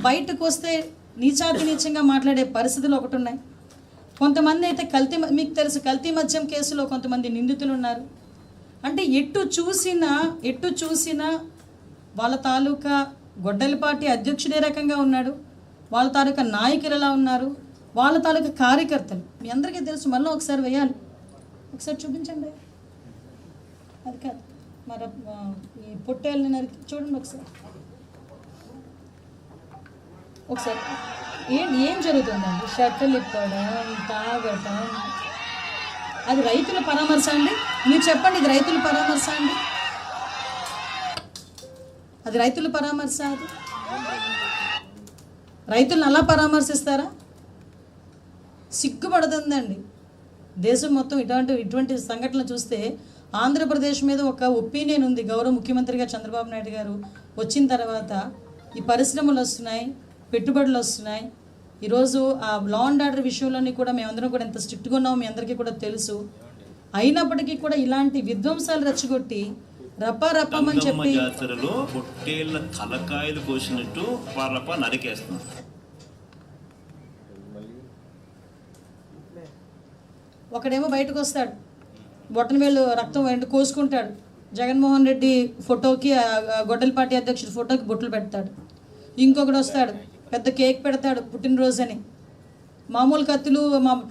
బయటకు వస్తే నీచంగా మాట్లాడే పరిస్థితులు ఒకటి ఉన్నాయి. కొంతమంది అయితే మీకు తెలుసు, కల్తీ మద్యం కేసులో కొంతమంది నిందితులు ఉన్నారు. అంటే ఎటు చూసినా వాళ్ళ తాలూకా గొడ్డలిపాటి అధ్యక్షుడే రకంగా ఉన్నాడు, వాళ్ళ తాలూకా నాయకులు ఎలా ఉన్నారు, వాళ్ళ తాలూకా కార్యకర్తలు మీ అందరికీ తెలుసు. మళ్ళీ ఒకసారి వేయాలి, ఒకసారి చూపించండి. అది కాదు, మరి ఈ పొట్టేళ్ళని నరికి చూడండి ఒకసారి ఏం జరుగుతుందండి? షర్టులు ఇప్పడం, తాగటం. అది రైతుల పరామర్శ అండి? మీరు చెప్పండి, ఇది రైతుల పరామర్శ అండి? అది రైతుల పరామర్శ? అది రైతులను అలా పరామర్శిస్తారా? సిగ్గుపడుతుందండి. దేశం మొత్తం ఇటువంటి సంఘటనలు చూస్తే ఆంధ్రప్రదేశ్ మీద ఒక ఒపీనియన్ ఉంది. గౌరవ ముఖ్యమంత్రిగా చంద్రబాబు నాయుడు గారు వచ్చిన తర్వాత ఈ పరిశ్రమలు వస్తున్నాయి, పెట్టుబడులు వస్తున్నాయి. ఈరోజు ఆ లా అండ్ ఆర్డర్ విషయంలోని కూడా మేమందరం కూడా ఎంత స్ట్రిక్ట్గా ఉన్నామో మీ అందరికీ కూడా తెలుసు. అయినప్పటికీ కూడా ఇలాంటి విధ్వంసాలు రెచ్చగొట్టి రప్పమని చెప్పి జాతరలో పొట్టేళ్ల తలకాయలు కోసినట్టు నరికేస్తున్నారు. ఒకడేమో బయటకు వస్తాడు, బొట్టన వేలు రక్తం కోసుకుంటాడు, జగన్మోహన్ రెడ్డి ఫోటోకి గొడ్డలిపాటి అధ్యక్షుడి ఫోటోకి బొట్లు పెడతాడు. ఇంకొకడు వస్తాడు, పెద్ద కేక్ పెడతాడు పుట్టినరోజు అని. మామూలు కత్తులు,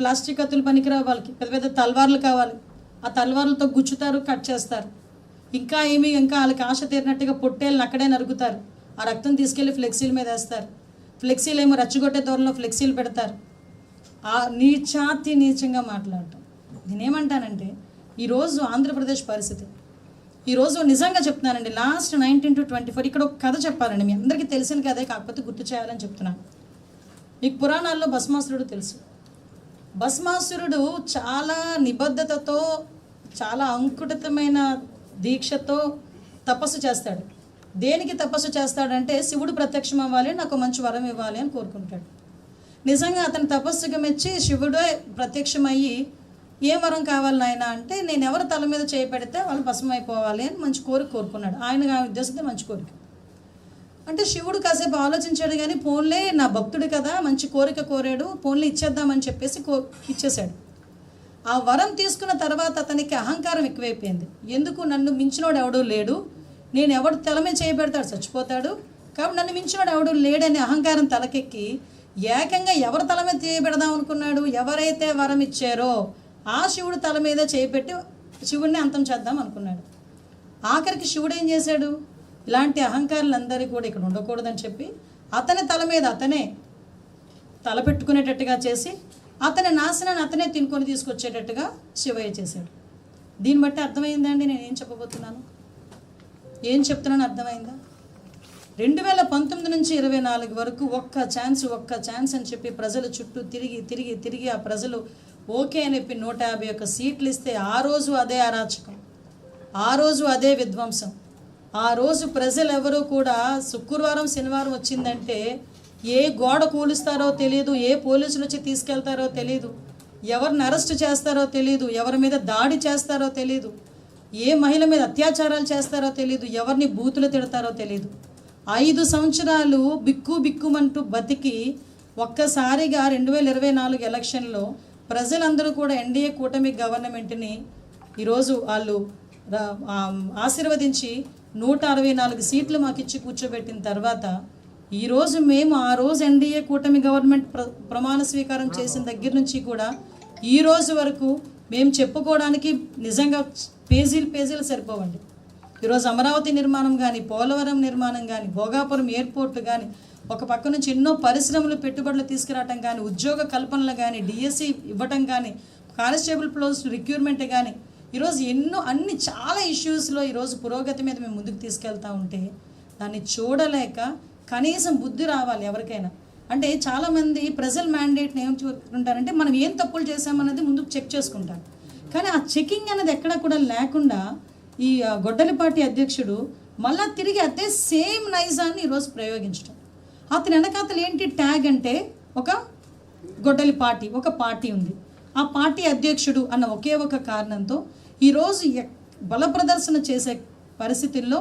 ప్లాస్టిక్ కత్తులు పనికిరావు వాళ్ళకి, పెద్ద పెద్ద తల్వార్లు కావాలి. ఆ తల్వార్లతో గుచ్చుతారు, కట్ చేస్తారు. ఇంకా వాళ్ళకి ఆశ తీరినట్టుగా పొట్టేళ్ళని అక్కడే నరుకుతారు. ఆ రక్తం తీసుకెళ్ళి ఫ్లెక్సీల మీద వేస్తారు. ఫ్లెక్సీలు ఏమో రచ్చగొట్టే దూరంలో ఫ్లెక్సీలు పెడతారు. ఆ నీచాతి నీచంగా మాట్లాడటం. నేనేమంటానంటే ఈరోజు ఆంధ్రప్రదేశ్ పరిస్థితి, ఈరోజు నిజంగా చెప్తున్నానండి, లాస్ట్ 19 to 24 ఇక్కడ ఒక కథ చెప్పాలండి. మీ అందరికీ తెలిసిన కథే, కాకపోతే గుర్తు చేయాలని చెప్తున్నాను. మీకు పురాణాల్లో భస్మాసురుడు తెలుసు. భస్మాసురుడు చాలా నిబద్ధతతో, చాలా అంకుటితమైన దీక్షతో తపస్సు చేస్తాడు. దేనికి తపస్సు చేస్తాడంటే శివుడు ప్రత్యక్షం అవ్వాలి, నాకు మంచి వరం ఇవ్వాలి అని కోరుకుంటాడు. నిజంగా అతని తపస్సుకు మెచ్చి శివుడే ప్రత్యక్షమయ్యి ఏ వరం కావాలి నాయన అంటే, నేను ఎవరి తల మీద చేయి పెడితే వాళ్ళు భస్మం అయిపోవాలి అని మంచి కోరుకున్నాడు. ఆయన ఉద్దేశంతో మంచి కోరిక. అంటే శివుడు కాసేపు ఆలోచించాడు, కానీ పోన్లే నా భక్తుడు కదా, మంచి కోరిక కోరాడు, పోన్లే ఇచ్చేద్దామని చెప్పేసి ఇచ్చేశాడు. ఆ వరం తీసుకున్న తర్వాత అతనికి అహంకారం ఎక్కువైపోయింది. ఎందుకు, నన్ను మించినోడు ఎవడూ లేడు, నేను ఎవడు తల మీద చేయబెడతాడు చచ్చిపోతాడు, కాబట్టి నన్ను మించినోడు ఎవడు లేడని అహంకారం తలకెక్కి ఏకంగా ఎవరి తల మీద చేయబెడదాం అనుకున్నాడు. ఎవరైతే వరం ఇచ్చారో ఆ శివుడు తల మీద చేయబెట్టి శివుడిని అంతం చేద్దాం అనుకున్నాడు. ఆఖరికి శివుడు ఏం చేశాడు, ఇలాంటి అహంకారులందరికీ కూడా ఇక్కడ ఉండకూడదని చెప్పి అతని తల మీద అతనే తల పెట్టుకునేటట్టుగా చేసి అతని నాశనాన్ని అతనే తినుకొని తీసుకొచ్చేటట్టుగా శివయ్య చేశాడు. దీన్ని బట్టి అర్థమైందండి నేను ఏం చెప్పబోతున్నాను, ఏం చెప్తున్నాను అర్థమైందా? 2019 నుంచి 24 వరకు ఒక్క ఛాన్స్ అని చెప్పి ప్రజల చుట్టూ తిరిగి ఆ ప్రజలు ఓకే అని చెప్పి 151 సీట్లు ఇస్తే ఆ రోజు అదే అరాచకం, ఆ రోజు అదే విధ్వంసం. ఆ రోజు ప్రజలు ఎవరు కూడా శుక్రవారం శనివారం వచ్చిందంటే ఏ గోడ కూలుస్తారో తెలియదు, ఏ పోలీసులు వచ్చి తీసుకెళ్తారో తెలియదు, ఎవరిని అరెస్ట్ చేస్తారో తెలియదు, ఎవరి మీద దాడి చేస్తారో తెలియదు, ఏ మహిళ మీద అత్యాచారాలు చేస్తారో తెలియదు, ఎవరిని బూతులు తిడతారో తెలియదు. 5 సంవత్సరాలు బిక్కుమంటూ బతికి ఒక్కసారిగా 2024 ఎలక్షన్లో ప్రజలందరూ కూడా ఎన్డీఏ కూటమి గవర్నమెంట్ని ఈరోజు వాళ్ళు ఆశీర్వదించి 164 సీట్లు మాకు ఇచ్చి కూర్చోబెట్టిన తర్వాత ఈరోజు మేము ఆ రోజు ఎన్డీఏ కూటమి గవర్నమెంట్ ప్రమాణ స్వీకారం చేసిన దగ్గర నుంచి కూడా ఈ రోజు వరకు మేము చెప్పుకోవడానికి నిజంగా పేజీలు సరిపోవండి. ఈరోజు అమరావతి నిర్మాణం కానీ, పోలవరం నిర్మాణం కానీ, భోగాపురం ఎయిర్పోర్ట్ కానీ, ఒక పక్క నుంచి ఎన్నో పరిశ్రమలు పెట్టుబడులు తీసుకురావటం కానీ, ఉద్యోగ కల్పనలు కానీ, డిఎస్సి ఇవ్వటం కానీ, కానిస్టేబుల్ పోస్ట్ రిక్రూట్మెంట్ కానీ, ఈరోజు అన్ని చాలా ఇష్యూస్లో ఈరోజు పురోగతి మీద మేము ముందుకు తీసుకెళ్తూ ఉంటే దాన్ని చూడలేక కనీసం బుద్ధి రావాలి ఎవరికైనా. అంటే చాలామంది ప్రజల మ్యాండేట్ని ఏం చూసుకుంటారంటే మనం ఏం తప్పులు చేసామన్నది ముందు చెక్ చేసుకుంటారు, కానీ ఆ చెకింగ్ అనేది ఎక్కడ కూడా లేకుండా ఈ గొడ్డలిపాటి అధ్యక్షుడు మళ్ళా తిరిగి అదే సేమ్ నైజాన్ని ఈరోజు ప్రయోగించడం. అతని వెనకాతలు ఏంటి ట్యాగ్ అంటే ఒక గొడ్డలిపాటి, ఒక పార్టీ ఉంది, ఆ పార్టీ అధ్యక్షుడు అన్న ఒకే ఒక కారణంతో ఈరోజు బల ప్రదర్శన చేసే పరిస్థితుల్లో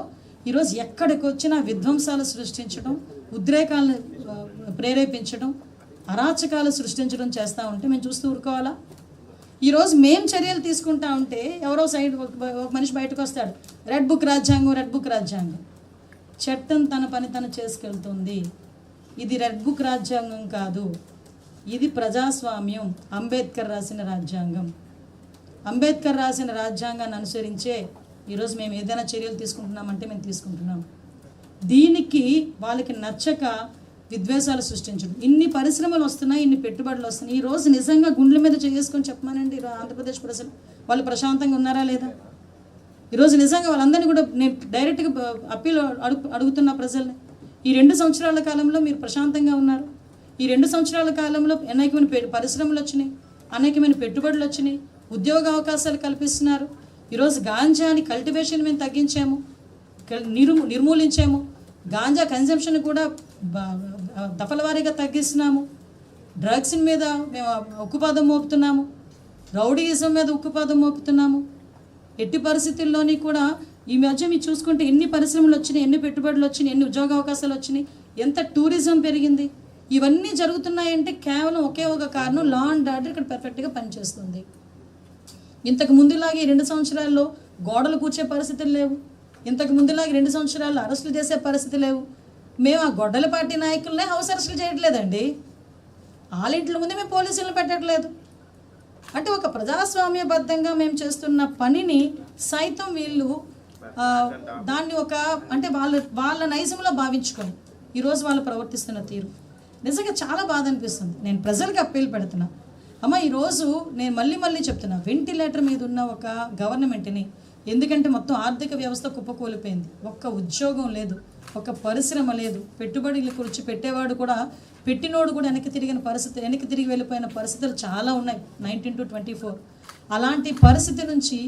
ఈరోజు ఎక్కడికి వచ్చినా విధ్వంసాలు సృష్టించడం, ఉద్రేకాలను ప్రేరేపించడం, అరాచకాలు సృష్టించడం చేస్తూ ఉంటే మేము చూస్తూ ఊరుకోవాలా? ఈరోజు మేము చర్యలు తీసుకుంటా ఉంటే ఎవరో సైడ్ ఒక మనిషి బయటకు వస్తాడు, రెడ్ బుక్ రాజ్యాంగం. చట్టం తన పని తను చేసుకెళ్తుంది. ఇది రెడ్ బుక్ రాజ్యాంగం కాదు, ఇది ప్రజాస్వామ్యం, అంబేద్కర్ రాసిన రాజ్యాంగం. అంబేద్కర్ రాసిన రాజ్యాంగాన్ని అనుసరించే ఈరోజు మేము ఏదైనా చర్యలు తీసుకుంటున్నామంటే మేము తీసుకుంటున్నాం. దీనికి వాళ్ళకి నచ్చక విద్వేషాలు సృష్టించడం. ఇన్ని పరిశ్రమలు వస్తున్నాయి, ఇన్ని పెట్టుబడులు వస్తున్నాయి. ఈరోజు నిజంగా గుండెల మీద చేసుకొని చెప్పమానండి, ఆంధ్రప్రదేశ్ ప్రజలు వాళ్ళు ప్రశాంతంగా ఉన్నారా లేదా? ఈరోజు నిజంగా వాళ్ళందరినీ కూడా నేను డైరెక్ట్గా అప్పీల్ అడుగుతున్న ప్రజల్ని, ఈ 2 సంవత్సరాల కాలంలో మీరు ప్రశాంతంగా ఉన్నారు? ఈ 2 సంవత్సరాల కాలంలో అనేకమైన పరిశ్రమలు వచ్చినాయి, అనేకమైన పెట్టుబడులు వచ్చినాయి, ఉద్యోగ అవకాశాలు కల్పిస్తున్నారు. ఈరోజు గాంజాని కల్టివేషన్ మేము తగ్గించాము, నిర్మూలించాము. గాంజా కన్జంప్షన్ కూడా దఫలవారీగా తగ్గిస్తున్నాము. డ్రగ్స్ మీద మేము ఉక్కుపాదం మోపుతున్నాము, రౌడీయిజం మీద ఉక్కుపాదం మోపుతున్నాము. ఎట్టి పరిస్థితుల్లోని కూడా ఈ మధ్య మీరు చూసుకుంటే ఎన్ని పరిశ్రమలు వచ్చినాయి, ఎన్ని పెట్టుబడులు వచ్చినాయి, ఎన్ని ఉద్యోగ అవకాశాలు వచ్చినాయి, ఎంత టూరిజం పెరిగింది. ఇవన్నీ జరుగుతున్నాయంటే కేవలం ఒకే ఒక కారణం, లా అండ్ ఆర్డర్ ఇక్కడ పర్ఫెక్ట్గా పనిచేస్తుంది. ఇంతకు ముందులాగే 2 సంవత్సరాల్లో గోడలు కూర్చే పరిస్థితులు లేవు, ఇంతకు ముందులాగే 2 సంవత్సరాల్లో అరెస్టులు చేసే పరిస్థితి లేవు. మేము ఆ గొడ్డల పార్టీ నాయకులనే హౌస్ అరెస్టులు చేయట్లేదండి, వాళ్ళ ఇంట్ల ముందే మేము పోలీసులను పెట్టట్లేదు. అంటే ఒక ప్రజాస్వామ్యబద్ధంగా మేము చేస్తున్న పనిని సైతం వీళ్ళు దాన్ని ఒక అంటే వాళ్ళ నైజంలో భావించుకొని ఈరోజు వాళ్ళు ప్రవర్తిస్తున్న తీరు నిజంగా చాలా బాధ అనిపిస్తుంది. నేను ప్రజలకు అప్పీల్ పెడుతున్నా, అమ్మ ఈరోజు నేను మళ్ళీ చెప్తున్నా, వెంటిలేటర్ మీద ఉన్న ఒక గవర్నమెంట్ని, ఎందుకంటే మొత్తం ఆర్థిక వ్యవస్థ కుప్పకూలిపోయింది, ఒక్క ఉద్యోగం లేదు, ఒక పరిశ్రమ లేదు, పెట్టుబడులు కూర్చి పెట్టేవాడు కూడా పెట్టినోడు కూడా వెనక్కి తిరిగి వెళ్ళిపోయిన పరిస్థితులు చాలా ఉన్నాయి 19 to 24. అలాంటి పరిస్థితి నుంచి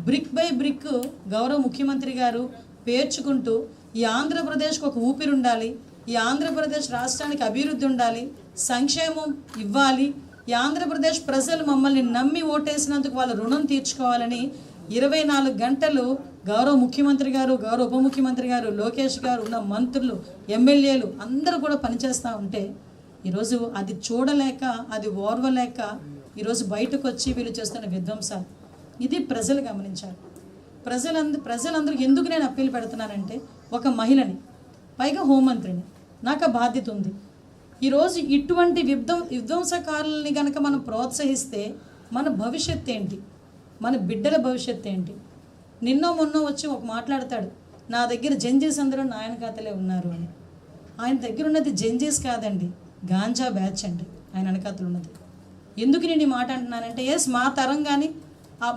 బ్రిక్ బై బ్రిక్ గౌరవ ముఖ్యమంత్రి గారు పేర్చుకుంటూ ఈ ఆంధ్రప్రదేశ్కి ఒక ఊపిరి ఉండాలి, ఈ ఆంధ్రప్రదేశ్ రాష్ట్రానికి అభివృద్ధి ఉండాలి, సంక్షేమం ఇవ్వాలి, ఈ ఆంధ్రప్రదేశ్ ప్రజలు మమ్మల్ని నమ్మి ఓటేసినందుకు వాళ్ళ రుణం తీర్చుకోవాలని 24 గంటలు గౌరవ ముఖ్యమంత్రి గారు, గౌరవ ఉప ముఖ్యమంత్రి గారు, లోకేష్ గారు, ఉన్న మంత్రులు, ఎమ్మెల్యేలు అందరూ కూడా పనిచేస్తూ ఉంటే ఈరోజు అది చూడలేక, అది ఓర్వలేక ఈరోజు బయటకు వచ్చి వీళ్ళు చేస్తున్న విధ్వంసాలు ఇది ప్రజలు గమనించారు. ప్రజలందరూ ఎందుకు నేను అప్పీల్ పెడుతున్నానంటే, ఒక మహిళని, పైగా హోంమంత్రిని, నాకు ఆ బాధ్యత ఉంది. ఈరోజు ఇటువంటి విధ్వంసకారులని కనుక మనం ప్రోత్సహిస్తే మన భవిష్యత్తు ఏంటి, మన బిడ్డల భవిష్యత్తు ఏంటి? మొన్న వచ్చి ఒక మాట్లాడతాడు, నా దగ్గర జంజీస్ అందరూ నాయన ఖాతాలే ఉన్నారు అని. ఆయన దగ్గర ఉన్నది జంజీస్ కాదండి, గాంజా బ్యాచ్ అండి ఆయన వెనకాతలు ఉన్నది. ఎందుకు నేను ఈ మాట అంటున్నానంటే, మా తరం కానీ,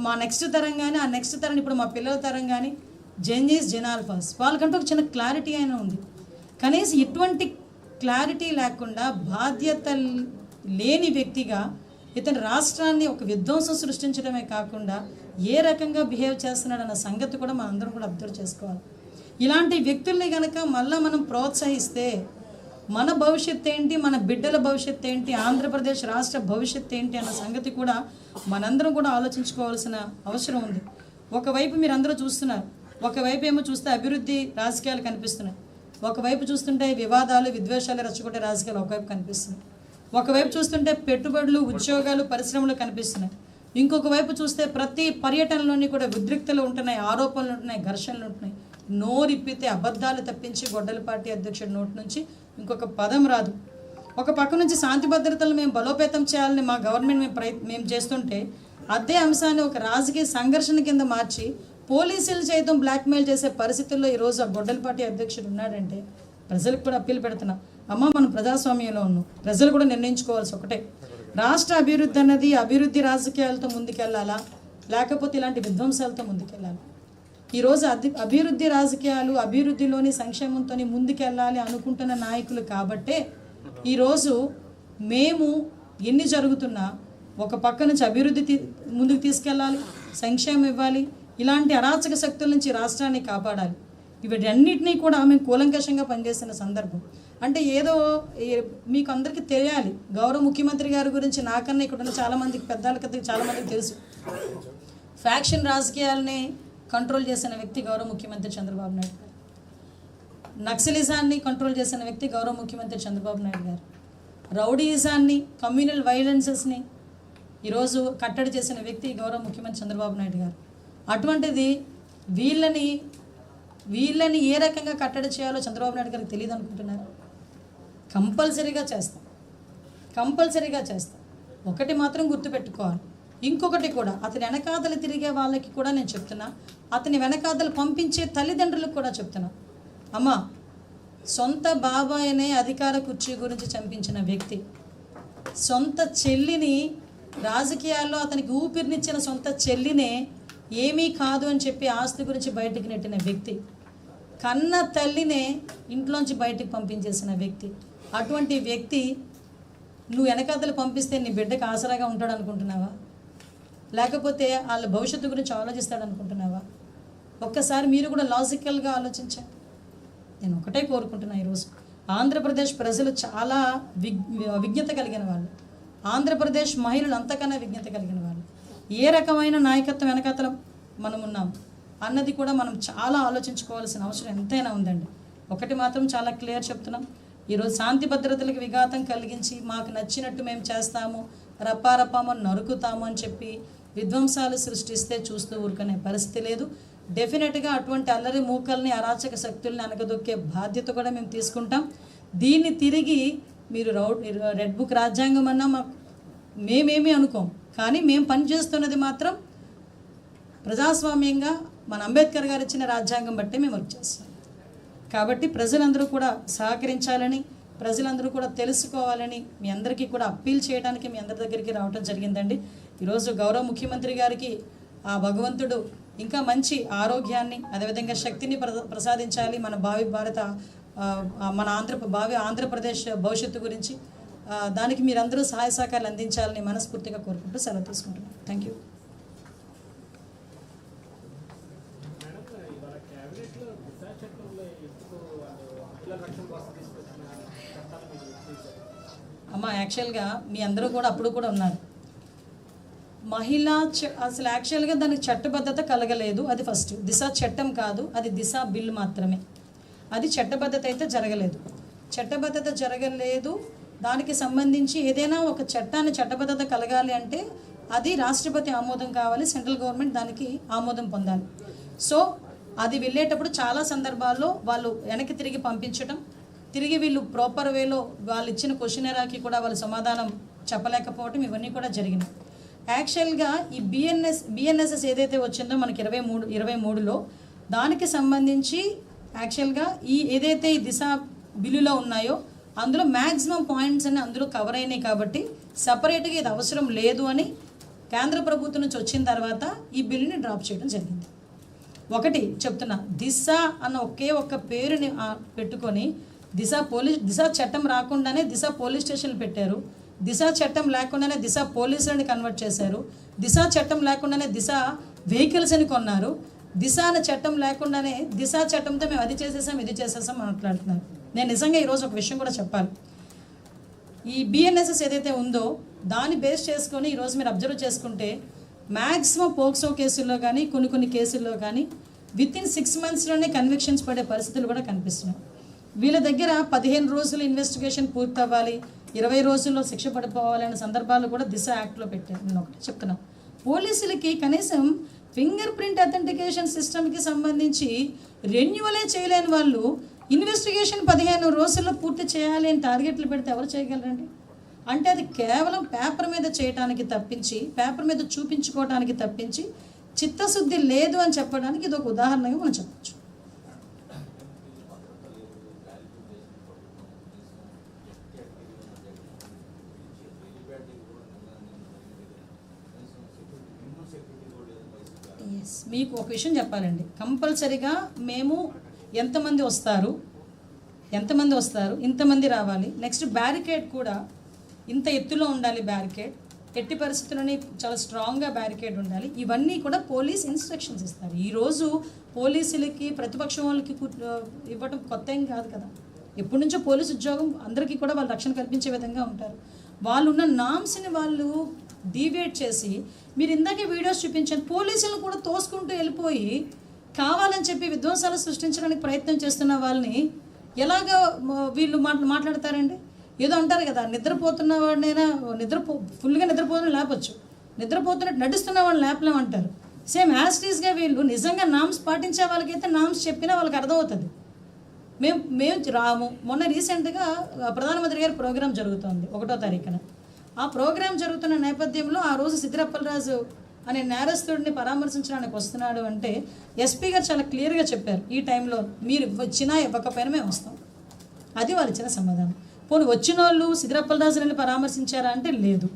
మా నెక్స్ట్ తరం కానీ, ఆ నెక్స్ట్ తరం ఇప్పుడు మా పిల్లల తరం కానీ జంజీస్ జెనాల్ఫాస్ వాళ్ళకంటూ ఒక చిన్న క్లారిటీ అయినా ఉంది. కనీసం ఇటువంటి క్లారిటీ లేకుండా బాధ్యత లేని వ్యక్తిగా ఇతని రాష్ట్రాన్ని ఒక విధ్వంసం సృష్టించడమే కాకుండా ఏ రకంగా బిహేవ్ చేస్తున్నాడన్న సంగతి కూడా మనం అందరం కూడా అబ్జర్వ్ చేసుకోవాలి. ఇలాంటి వ్యక్తుల్ని కనుక మళ్ళీ మనం ప్రోత్సహిస్తే మన భవిష్యత్తు ఏంటి, మన బిడ్డల భవిష్యత్తు ఏంటి, ఆంధ్రప్రదేశ్ రాష్ట్ర భవిష్యత్తు ఏంటి అన్న సంగతి కూడా మనందరం కూడా ఆలోచించుకోవాల్సిన అవసరం ఉంది. ఒకవైపు మీరు అందరూ చూస్తున్నారు, ఒకవైపు ఏమో చూస్తే అభివృద్ధి రాజకీయాలు కనిపిస్తున్నాయి, ఒకవైపు చూస్తుంటే వివాదాలు విద్వేషాలు రెచ్చగొట్టే రాజకీయాలు ఒకవైపు కనిపిస్తున్నాయి, ఒకవైపు చూస్తుంటే పెట్టుబడులు ఉద్యోగాలు పరిశ్రమలు కనిపిస్తున్నాయి, ఇంకొక వైపు చూస్తే ప్రతి పర్యటనలోని కూడా ఉద్రిక్తలు ఉంటున్నాయి, ఆరోపణలు ఉంటున్నాయి, ఘర్షణలు ఉంటున్నాయి. నోరిప్పితే అబద్ధాలు తప్పించి గొడ్డల పార్టీ అధ్యక్షుడి నోటి నుంచి ఇంకొక పదం రాదు. ఒక పక్క నుంచి శాంతి భద్రతలు మేము బలోపేతం చేయాలని మా గవర్నమెంట్ మేము చేస్తుంటే అదే అంశాన్ని ఒక రాజకీయ సంఘర్షణ కింద మార్చి పోలీసులు సైతం బ్లాక్మెయిల్ చేసే పరిస్థితుల్లో ఈరోజు ఆ గొడ్డల పార్టీ అధ్యక్షుడు ఉన్నాడంటే ప్రజలకు కూడా అప్పీల్ పెడుతున్నాం, అమ్మ మనం ప్రజాస్వామ్యంలో ఉన్నాం, ప్రజలు కూడా నిర్ణయించుకోవాల్సి ఒకటే, రాష్ట్ర అభివృద్ధి అన్నది అభివృద్ధి రాజకీయాలతో ముందుకెళ్ళాలా లేకపోతే ఇలాంటి విధ్వంసాలతో ముందుకెళ్ళాలి. ఈరోజు అభివృద్ధి రాజకీయాలు అభివృద్ధిలోని సంక్షేమంతో ముందుకెళ్ళాలి అనుకుంటున్న నాయకులు కాబట్టే ఈరోజు మేము ఎన్ని జరుగుతున్నా ఒక పక్క నుంచి అభివృద్ధి ముందుకు తీసుకెళ్ళాలి, సంక్షేమం ఇవ్వాలి, ఇలాంటి అరాచక శక్తుల నుంచి రాష్ట్రాన్ని కాపాడాలి. వీటన్నిటినీ కూడా మేము కూలంకషంగా పనిచేసిన సందర్భం. అంటే ఏదో మీకు అందరికీ తెలియాలి, గౌరవ ముఖ్యమంత్రి గారి గురించి నాకన్నా ఇక్కడ ఉన్న చాలామందికి పెద్దలకి చాలామందికి తెలుసు. ఫ్యాక్షన్ రాజకీయాలని కంట్రోల్ చేసిన వ్యక్తి గౌరవ ముఖ్యమంత్రి చంద్రబాబు నాయుడు గారు, నక్సలిజాన్ని కంట్రోల్ చేసిన వ్యక్తి గౌరవ ముఖ్యమంత్రి చంద్రబాబు నాయుడు గారు, రౌడీయిజాన్ని కమ్యూనల్ వైలెన్సెస్ని ఈరోజు కట్టడి చేసిన వ్యక్తి గౌరవ ముఖ్యమంత్రి చంద్రబాబు నాయుడు గారు. అటువంటిది వీళ్ళని ఏ రకంగా కట్టడి చేయాలో చంద్రబాబు నాయుడు గారికి తెలియదు అనుకుంటున్నారు? కంపల్సరీగా చేస్తాం. ఒకటి మాత్రం గుర్తుపెట్టుకోవాలి, ఇంకొకటి కూడా అతని వెనకాతలు తిరిగే వాళ్ళకి కూడా నేను చెప్తున్నా, అతని వెనకాతలు పంపించే తల్లిదండ్రులకు కూడా చెప్తున్నా, అమ్మ సొంత బాబాయినే అధికార కుర్చీ గురించి చంపించిన వ్యక్తి, సొంత చెల్లిని రాజకీయాల్లో అతనికి ఊపిరినిచ్చిన సొంత చెల్లినే ఏమీ కాదు అని చెప్పి ఆస్తి గురించి బయటికి నెట్టిన వ్యక్తి, కన్న తల్లినే ఇంట్లోంచి బయటికి పంపించేసిన వ్యక్తి. అటువంటి వ్యక్తి నువ్వు వెనకాతలు పంపిస్తే నీ బిడ్డకు ఆసరాగా ఉంటాడు అనుకుంటున్నావా? లేకపోతే వాళ్ళ భవిష్యత్తు గురించి ఆలోచిస్తాడు అనుకుంటున్నావా? ఒక్కసారి మీరు కూడా లాజికల్గా ఆలోచించండి. నేను ఒకటే కోరుకుంటున్నా, ఈరోజు ఆంధ్రప్రదేశ్ ప్రజలు చాలా విజ్ఞత కలిగిన వాళ్ళు, ఆంధ్రప్రదేశ్ మహిళలు అంతకన్నా విజ్ఞత కలిగిన వాళ్ళు. ఏ రకమైన నాయకత్వం వెనకాతల మనం ఉన్నాం అన్నది కూడా మనం చాలా ఆలోచించుకోవాల్సిన అవసరం ఎంతైనా ఉందండి. ఒకటి మాత్రం చాలా క్లియర్ చెప్తున్నాం, ఈరోజు శాంతి భద్రతలకు విఘాతం కలిగించి మాకు నచ్చినట్టు మేము చేస్తాము, రప్పారప్పామని నరుకుతాము అని చెప్పి విధ్వంసాలు సృష్టిస్తే చూస్తూ ఊరుకునే పరిస్థితి లేదు. డెఫినెట్గా అటువంటి అల్లరి మూకల్ని అరాచక శక్తుల్ని అనగదొక్కే బాధ్యత కూడా మేము తీసుకుంటాం. దీన్ని తిరిగి మీరు రెడ్ బుక్ రాజ్యాంగం అన్నా మేమేమీ అనుకోం, కానీ మేము పనిచేస్తున్నది మాత్రం ప్రజాస్వామ్యంగా మన అంబేద్కర్ గారు ఇచ్చిన రాజ్యాంగం బట్టే మేము వర్క్ చేస్తాం. కాబట్టి ప్రజలందరూ కూడా సహకరించాలని, ప్రజలందరూ కూడా తెలుసుకోవాలని మీ అందరికీ కూడా అప్పీల్ చేయడానికి మీ అందరి దగ్గరికి రావడం జరిగిందండి. ఈరోజు గౌరవ ముఖ్యమంత్రి గారికి ఆ భగవంతుడు ఇంకా మంచి ఆరోగ్యాన్ని అదేవిధంగా శక్తిని ప్రసాదించాలి. మన మన ఆంధ్రప్రదేశ్ భవిష్యత్తు గురించి దానికి మీరందరూ సహాయ సహకారాలు అందించాలని మనస్ఫూర్తిగా కోరుకుంటూ సెలవు తీసుకుంటున్నాను. Thank you. అమ్మ, యాక్చువల్గా మీ అందరూ కూడా అప్పుడు కూడా ఉన్నారు. అసలు యాక్చువల్గా దానికి చట్టబద్ధత కలగలేదు. అది ఫస్ట్. దిశ చట్టం కాదు, అది దిశ బిల్ మాత్రమే. అది చట్టబద్ధత అయితే జరగలేదు. దానికి సంబంధించి ఏదైనా ఒక చట్టాన్ని చట్టబద్ధత కలగాలి అంటే అది రాష్ట్రపతి ఆమోదం కావాలి, సెంట్రల్ గవర్నమెంట్ దానికి ఆమోదం పొందాలి. సో అది వెళ్ళేటప్పుడు చాలా సందర్భాల్లో వాళ్ళు వెనక్కి తిరిగి పంపించడం, తిరిగి వీళ్ళు ప్రాపర్ వేలో వాళ్ళు ఇచ్చిన క్వశ్చనరాకి కూడా వాళ్ళు సమాధానం చెప్పలేకపోవటం, ఇవన్నీ కూడా జరిగినాయి. యాక్చువల్గా ఈ బిఎన్ఎస్ఎస్ ఏదైతే వచ్చిందో మనకి 23లో దానికి సంబంధించి యాక్చువల్గా ఏదైతే ఈ దిశ బిల్లులో ఉన్నాయో అందులో మ్యాక్సిమం పాయింట్స్ అన్ని అందులో కవర్ అయినాయి కాబట్టి సపరేట్గా ఇది అవసరం లేదు అని కేంద్ర ప్రభుత్వం నుంచి వచ్చిన తర్వాత ఈ బిల్లుని డ్రాప్ చేయడం జరిగింది. ఒకటి చెప్తున్నా, దిశ అన్న ఒక్క పేరుని పెట్టుకొని దిశ చట్టం రాకుండానే దిశ పోలీస్ స్టేషన్లు పెట్టారు. దిశ చట్టం లేకుండానే దిశ పోలీసులని కన్వర్ట్ చేశారు. దిశ చట్టం లేకుండానే దిశ వెహికల్స్ అని కొన్నారు. దిశ అనే చట్టం లేకుండానే దిశ చట్టంతో మేము అది చేసేసాం ఇది చేసేసాం మాట్లాడుతున్నారు. నేను నిజంగా ఈరోజు ఒక విషయం కూడా చెప్పాలి. ఈ బిఎన్ఎస్ఎస్ ఏదైతే ఉందో దాన్ని బేస్ చేసుకొని ఈరోజు మీరు అబ్జర్వ్ చేసుకుంటే మ్యాక్సిమం పోక్సో కేసుల్లో కానీ కొన్ని కేసుల్లో కానీ వితిన్ 6 monthsలోనే కన్విక్షన్స్ పడే పరిస్థితులు కూడా కనిపిస్తున్నాయి. వీళ్ళ దగ్గర 15 రోజులు ఇన్వెస్టిగేషన్ పూర్తి అవ్వాలి, 20 రోజుల్లో శిక్ష పడిపోవాలనే సందర్భాలు కూడా దిశ యాక్ట్లో పెట్టారు. నేను ఒకటి చెప్తున్నాను, పోలీసులకి కనీసం ఫింగర్ ప్రింట్ అథెంటికేషన్ సిస్టమ్కి సంబంధించి రెన్యువలే చేయలేని వాళ్ళు ఇన్వెస్టిగేషన్ 15 రోజుల్లో పూర్తి చేయాలి అని టార్గెట్లు పెడితే ఎవరు చేయగలరండి? అంటే అది కేవలం పేపర్ మీద చేయడానికి తప్పించి, పేపర్ మీద చూపించుకోవడానికి తప్పించి చిత్తశుద్ధి లేదు అని చెప్పడానికి ఇది ఒక ఉదాహరణగా మనం చెప్పచ్చు. మీకు ఒక విషయం చెప్పాలండి, కంపల్సరీగా మేము ఎంతమంది వస్తారు, ఇంతమంది రావాలి. నెక్స్ట్ బ్యారికేడ్ కూడా ఇంత ఎత్తులో ఉండాలి. బ్యారికేడ్ ఎట్టి పరిస్థితుల్లోనే చాలా స్ట్రాంగ్గా బ్యారికేడ్ ఉండాలి. ఇవన్నీ కూడా పోలీస్ ఇన్స్ట్రక్షన్స్ ఇస్తారు. ఈరోజు పోలీసులకి ప్రతిపక్షం వాళ్ళకి ఇవ్వడం కొత్త ఏం కాదు కదా. ఎప్పటి నుంచో పోలీసు ఉద్యోగం అందరికీ కూడా వాళ్ళు రక్షణ కల్పించే విధంగా ఉంటారు. వాళ్ళు ఉన్న నామ్స్ని వాళ్ళు డీవియేట్ చేసి, మీరు ఇందాకే వీడియోస్ చూపించారు, పోలీసులను కూడా తోసుకుంటూ వెళ్ళిపోయి కావాలని చెప్పి విధ్వంసాలు సృష్టించడానికి ప్రయత్నం చేస్తున్న వాళ్ళని ఎలాగ వీళ్ళు మాట్లాడతారండి? ఏదో అంటారు కదా, నిద్రపోతున్న వాడినైనా ఫుల్గా నిద్రపోతున్న లేపచ్చు, నిద్రపోతున్నట్టు నడుస్తున్న వాళ్ళని లేపలేమంటారు. సేమ్ యాస్టీస్గా వీళ్ళు నిజంగా నామ్స్ పాటించే వాళ్ళకైతే నామ్స్ చెప్పినా వాళ్ళకి అర్థమవుతుంది. మేము రాము. మొన్న రీసెంట్గా ప్రధానమంత్రి గారి ప్రోగ్రాం జరుగుతోంది 1వ తారీఖున. ఆ ప్రోగ్రాం జరుగుతున్న నేపథ్యంలో ఆ రోజు సిద్దిరప్పలరాజు అనే నేరస్తుడిని పరామర్శించడానికి వస్తున్నాడు అంటే ఎస్పీ గారు చాలా క్లియర్గా చెప్పారు, ఈ టైంలో మీరు వచ్చినా ఇవ్వకపోయినా మేము వస్తాం. అది వాళ్ళు ఇచ్చిన సమాధానం. పోనీ వచ్చిన వాళ్ళు సిద్దిరప్పలరాజుని పరామర్శించారా అంటే లేదు.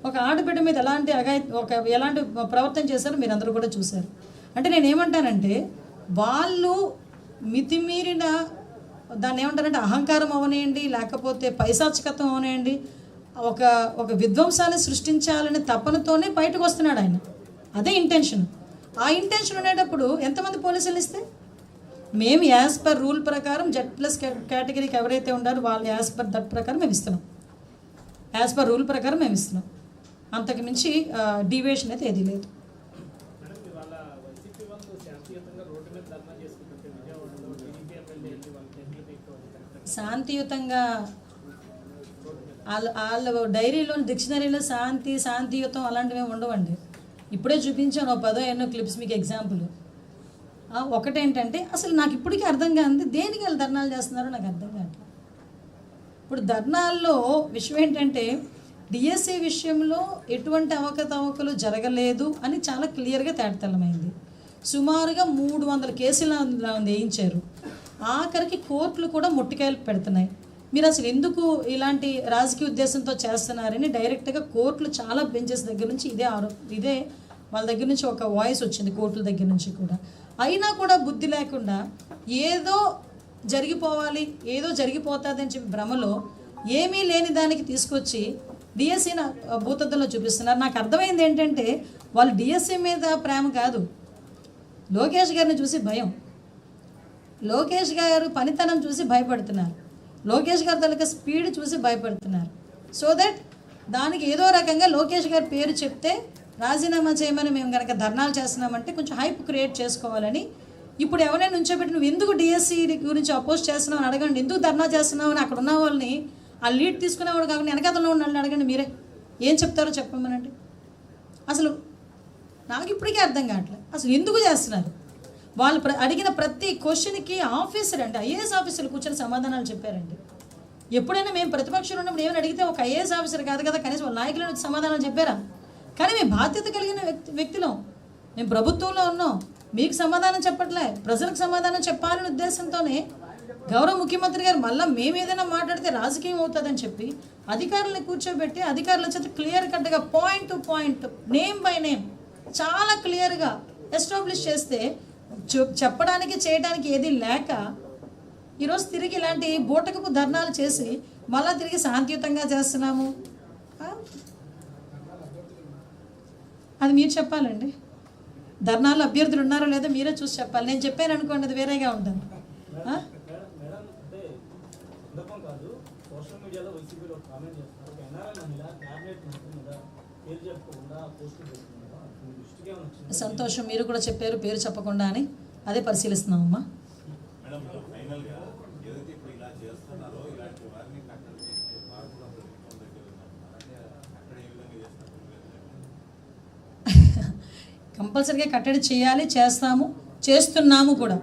ఒక ఆడబిడ్డ మీద ఎలాంటి ప్రవర్తన చేశారో మీరు అందరూ కూడా చూశారు. అంటే నేనేమంటానంటే వాళ్ళు మితిమీరిన దాన్ని ఏమంటారంటే అహంకారం అవనేయండి, లేకపోతే పైశాచికత్వం అవనేయండి, ఒక విధ్వంసాన్ని సృష్టించాలనే తపనతోనే బయటకు వస్తున్నాడు ఆయన. అదే ఇంటెన్షన్. ఆ ఇంటెన్షన్ ఉండేటప్పుడు ఎంతమంది పోలీసులు ఇస్తే మేము యాజ్ పర్ రూల్ ప్రకారం Z+ కేటగిరీకి ఎవరైతే ఉన్నారో వాళ్ళు యాజ్ పర్ దట్ ప్రకారం మేము ఇస్తున్నాం. యాజ్ పర్ రూల్ ప్రకారం మేము ఇస్తున్నాం. అంతకు మించి డీవియేషన్ అయితే ఏదీ లేదు. శాంతియుతంగా వాళ్ళ డైరీలో డిక్షనరీలో శాంతియుతం అలాంటివి ఉండవండి. ఇప్పుడే చూపించాను 10 ఎన్నో క్లిప్స్ మీకు ఎగ్జాంపుల్. ఒకటేంటంటే అసలు నాకు ఇప్పటికీ అర్థం కాదు దేనికి వాళ్ళు ధర్నాలు చేస్తున్నారో నాకు అర్థం కాదు. ఇప్పుడు ధర్నాల్లో విషయం ఏంటంటే డిఎస్సి విషయంలో ఎటువంటి అవకతవకలు జరగలేదు అని చాలా క్లియర్గా తేటతెల్లమైంది. సుమారుగా 300 కేసులు వేయించారు. ఆఖరికి కోర్టులు కూడా ముట్టికాయలు పెడుతున్నాయి. మీరు అసలు ఎందుకు ఇలాంటి రాజకీయ ఉద్దేశంతో చేస్తున్నారని డైరెక్ట్గా కోర్టులు చాలా బెంచెస్ దగ్గర నుంచి ఇదే వాళ్ళ దగ్గర నుంచి ఒక వాయిస్ వచ్చింది, కోర్టుల దగ్గర నుంచి కూడా. అయినా కూడా బుద్ధి లేకుండా ఏదో జరిగిపోవాలి, ఏదో జరిగిపోతుంది అని చెప్పి భ్రమలో ఏమీ లేని దానికి తీసుకొచ్చి డిఎస్సిని భూతద్దంలో చూపిస్తున్నారు. నాకు అర్థమైంది ఏంటంటే వాళ్ళు డిఎస్సి మీద ప్రేమ కాదు, లోకేష్ గారిని చూసి భయం, లోకేష్ గారు పనితనం చూసి భయపడుతున్నారు, లోకేష్ గారి తాలూకా స్పీడ్ చూసి భయపడుతున్నారు. సో దట్ దానికి ఏదో రకంగా లోకేష్ గారి పేరు చెప్తే రాజీనామా చేయమని మేము కనుక ధర్నాలు చేస్తున్నామంటే కొంచెం హైప్ క్రియేట్ చేసుకోవాలని. ఇప్పుడు ఎవరైనా నుంచోబెట్టి నువ్వు ఎందుకు డిఎస్సి గురించి అపోజ్ చేస్తున్నావు అని అడగండి, ఎందుకు ధర్నా చేస్తున్నావు అని అక్కడ ఉన్న వాళ్ళని ఆ లీడ్ తీసుకునేవాడు కాకుండా వెనకాతలో ఉన్న వాళ్ళని అడగండి, మీరే ఏం చెప్తారో చెప్పమనండి. అసలు నాకు ఇప్పటికీ అర్థం కావట్లేదు అసలు ఎందుకు చేస్తున్నారు. వాళ్ళు అడిగిన ప్రతి క్వశ్చన్కి ఆఫీసర్ అంటే ఐఏఎస్ ఆఫీసర్లు కూర్చొని సమాధానాలు చెప్పారండి. ఎప్పుడైనా మేము ప్రతిపక్షంలో ఉన్నప్పుడు ఏమైనా అడిగితే ఒక ఐఏఎస్ ఆఫీసర్ కాదు కదా కనీసం వాళ్ళ నాయకులను వచ్చి సమాధానాలు చెప్పారా? కానీ మేము బాధ్యత కలిగిన వ్యక్తులం, మేము ప్రభుత్వంలో ఉన్నాం, మీకు సమాధానం చెప్పట్లే, ప్రజలకు సమాధానం చెప్పాలనే ఉద్దేశంతోనే గౌరవ ముఖ్యమంత్రి గారు మళ్ళీ మేము ఏదైనా మాట్లాడితే రాజకీయం అవుతుందని చెప్పి అధికారులను కూర్చోబెట్టి అధికారుల చేత క్లియర్ కట్గా point to point name by name చాలా క్లియర్గా ఎస్టాబ్లిష్ చేస్తే చెప్పడానికి చేయడానికి ఏది లేక ఈరోజు తిరిగి ఇలాంటి బూటకపు ధర్నాలు చేసి మళ్ళీ తిరిగి శాంతియుతంగా చేస్తున్నాము. అది మీరు చెప్పాలండి. ధర్నాలు అభ్యర్థులు ఉన్నారో లేదో మీరే చూసి చెప్పాలి. నేను చెప్పాను అనుకోండి అది వేరేగా ఉంటుంది. సంతోషం, మీరు కూడా చెప్పారు పేరు చెప్పకుండా అని, అదే పరిశీలిస్తున్నామమ్మా. కంపల్సరీగా కట్టడి చేయాలి, చేస్తున్నాము కూడా,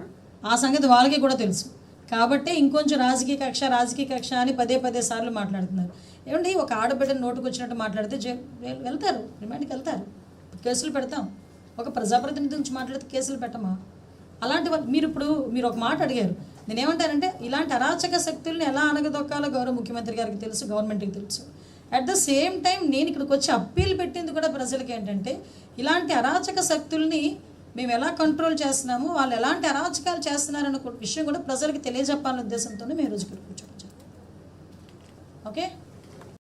ఆ సంగతి వాళ్ళకి కూడా తెలుసు. కాబట్టి ఇంకొంచెం రాజకీయ కక్ష అని పదే సార్లు మాట్లాడుతున్నారు. ఏమండి ఒక ఆడబిడ్డను నోటుకు వచ్చినట్టు మాట్లాడితే వెళ్తారు, రిమాండ్కి వెళ్తారు, కేసులు పెడతాం. ఒక ప్రజాప్రతినిధి నుంచి మాట్లాడితే కేసులు పెట్టమా? అలాంటి మీరు ఒక మాట అడిగారు, నేనేమంటానంటే ఇలాంటి అరాచక శక్తుల్ని ఎలా అనగదొక్కాలో గౌరవ ముఖ్యమంత్రి గారికి తెలుసు, గవర్నమెంట్కి తెలుసు. అట్ ద సేమ్ టైం నేను ఇక్కడికి వచ్చి అప్పీల్ పెట్టింది కూడా ప్రజలకి ఏంటంటే ఇలాంటి అరాచక శక్తుల్ని మేము ఎలా కంట్రోల్ చేస్తున్నాము, వాళ్ళు ఎలాంటి అరాచకాలు చేస్తున్నారన్న విషయం కూడా ప్రజలకి తెలియజెప్పాలనే ఉద్దేశంతోనే మేము రోజు ఇక్కడ కూర్చోవచ్చు. ఓకే.